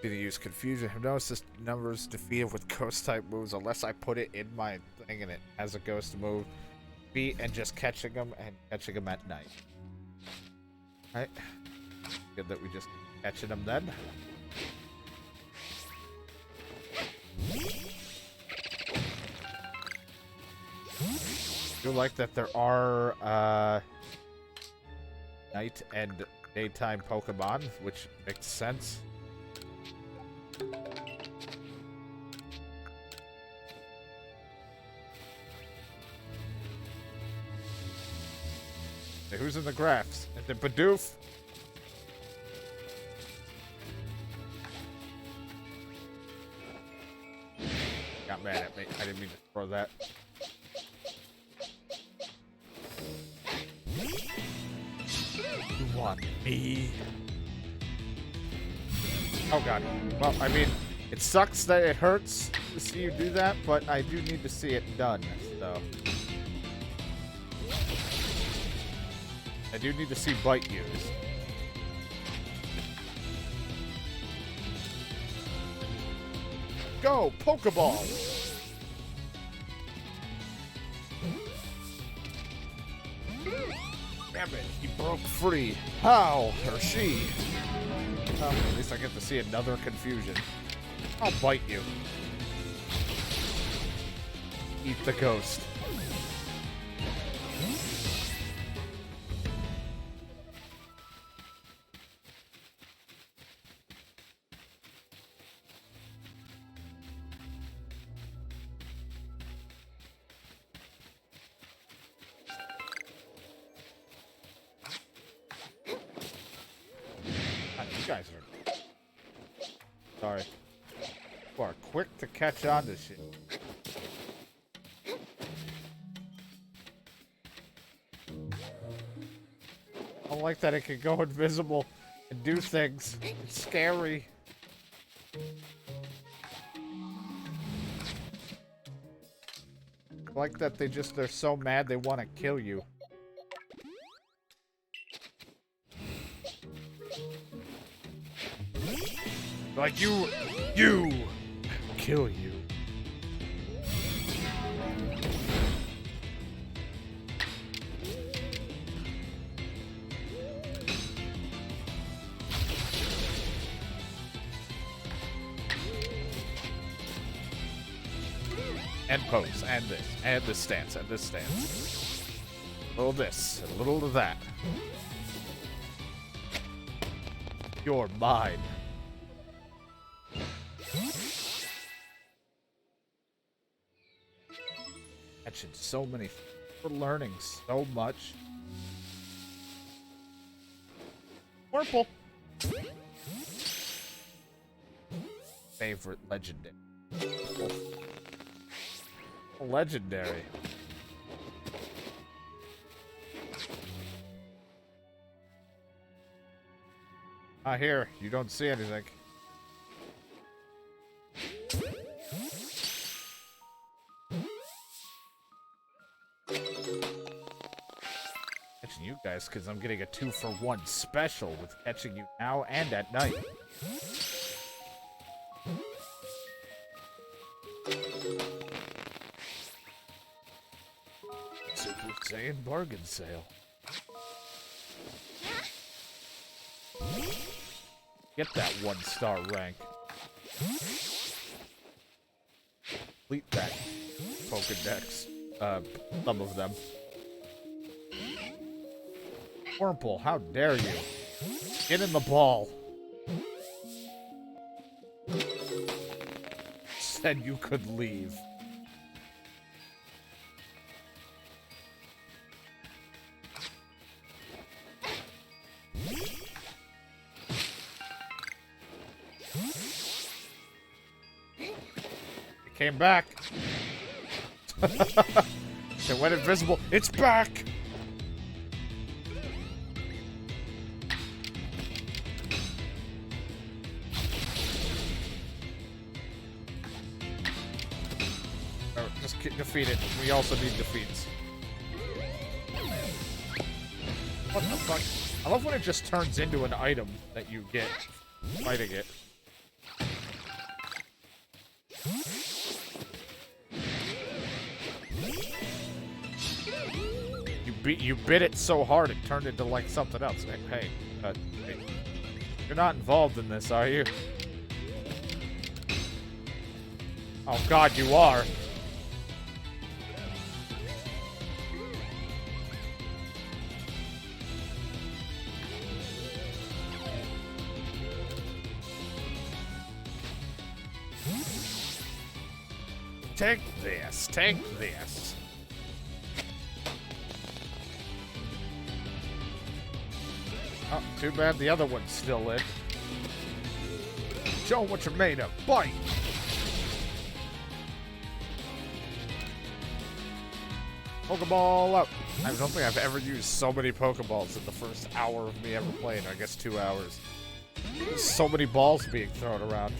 Either use confusion, hypnosis, numbers defeated with ghost type moves unless I put it in my thing and it has a ghost move. Beat and just catching them and catching them at night. Alright. Good that we just catching them then. I do like that there are night and daytime Pokemon, which makes sense. Hey, who's in the graphs? Is it Bidoof? Got mad at me. I didn't mean to throw that. You want me? Oh god. Well, I mean, it sucks that it hurts to see you do that, but I do need to see it done, so. I do need to see Bite use. Go, Pokeball! Damn it, he broke free. How? Or she? At least I get to see another confusion. I'll bite you. Eat the ghost. You guys are... Sorry. You are quick to catch on to shit. I don't like that it can go invisible and do things. It's scary. I like that they're so mad they want to kill you. Like you kill you. and pose, and this stance, and this stance. A little this, and a little of that. You're mine. Catching so many. We're learning so much. Purple. Favorite legendary. Legendary. Ah, here. You don't see anything. Catching you guys because I'm getting a 2-for-1 special with catching you now and at night. Super Saiyan bargain sale. Get that 1-star rank. Complete that Pokédex. Some of them. Wurmple, how dare you? Get in the ball. Said you could leave. It came back. It went invisible. It's back. Just defeat it. We also need defeats. What the fuck? I love when it just turns into an item that you get fighting it. You bit it so hard it turned into like something else. Hey, you're not involved in this, are you? Oh God, you are. Take this, take this. Oh, too bad the other one's still in. Show 'em what you're made of. Bite! Pokeball up! I don't think I've ever used so many Pokeballs in the first hour of me ever playing. I guess 2 hours. There's so many balls being thrown around.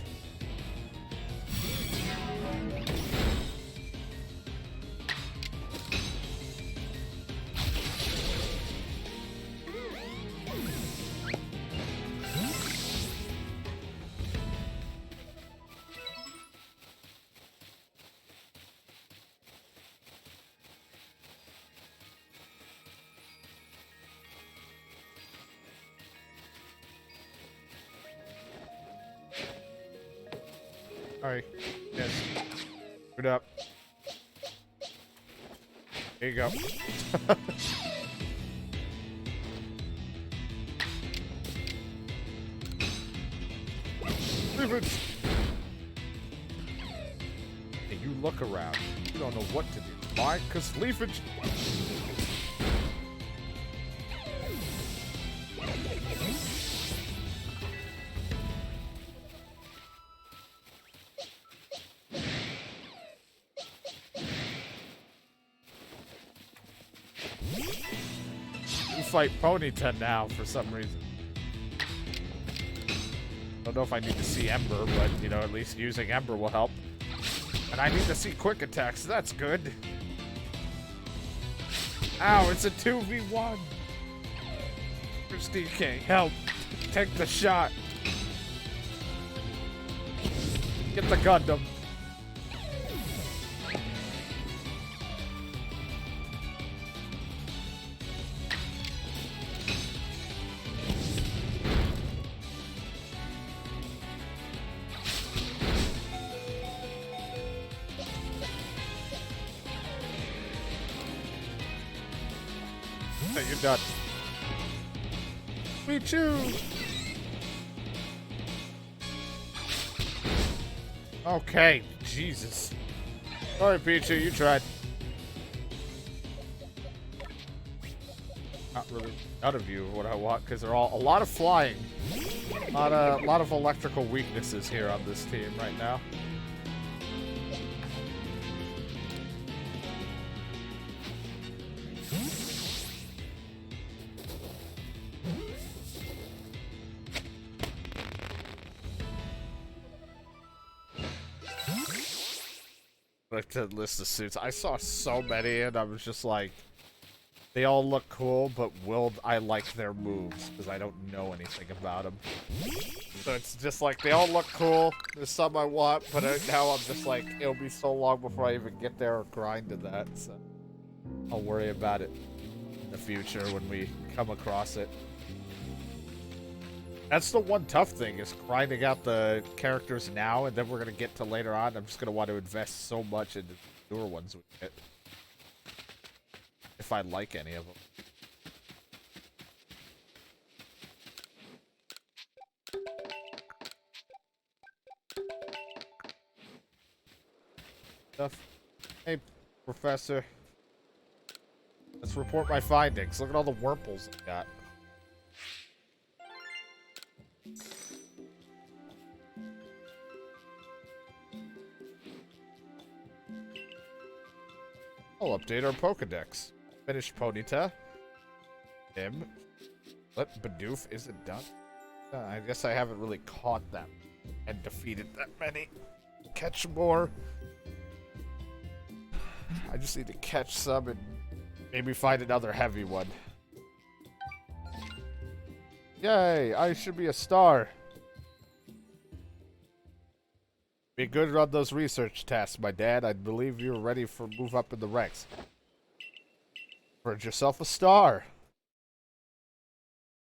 Alright, yes. Good up. There you go. Leafage! Hey, you look around. You don't know what to do. Why? 'Cause leafage. Fight Ponyta now for some reason. Don't know if I need to see Ember, but you know, at least using Ember will help. And I need to see quick attacks. That's good. Ow, it's a 2v1. Christy can't help. Take the shot. Get the Gundam. Hey, you're done. Pichu! Okay, Jesus. Sorry, Pichu, you tried. Not really none of you what I want, because they're all a lot of flying. A lot of electrical weaknesses here on this team right now. Like the list of suits. I saw so many and I was just like, they all look cool, but will I like their moves? Because I don't know anything about them. So it's just like, they all look cool. There's some I want, but now I'm just like, it'll be so long before I even get there or grind to that. So I'll worry about it in the future when we come across it. That's the one tough thing, is grinding out the characters now, and then we're going to get to later on. I'm just going to want to invest so much into the newer ones we get. If I like any of them. Stuff. Hey, Professor. Let's report my findings. Look at all the Wurmples I got. I'll update our Pokédex. Finish Ponyta. Him. What? Bidoof isn't done? I guess I haven't really caught them and defeated that many. Catch more. I just need to catch some and maybe find another heavy one. Yay! I should be a star. Be good on those research tasks, my dad. I believe you're ready for move up in the ranks. Earned yourself a star.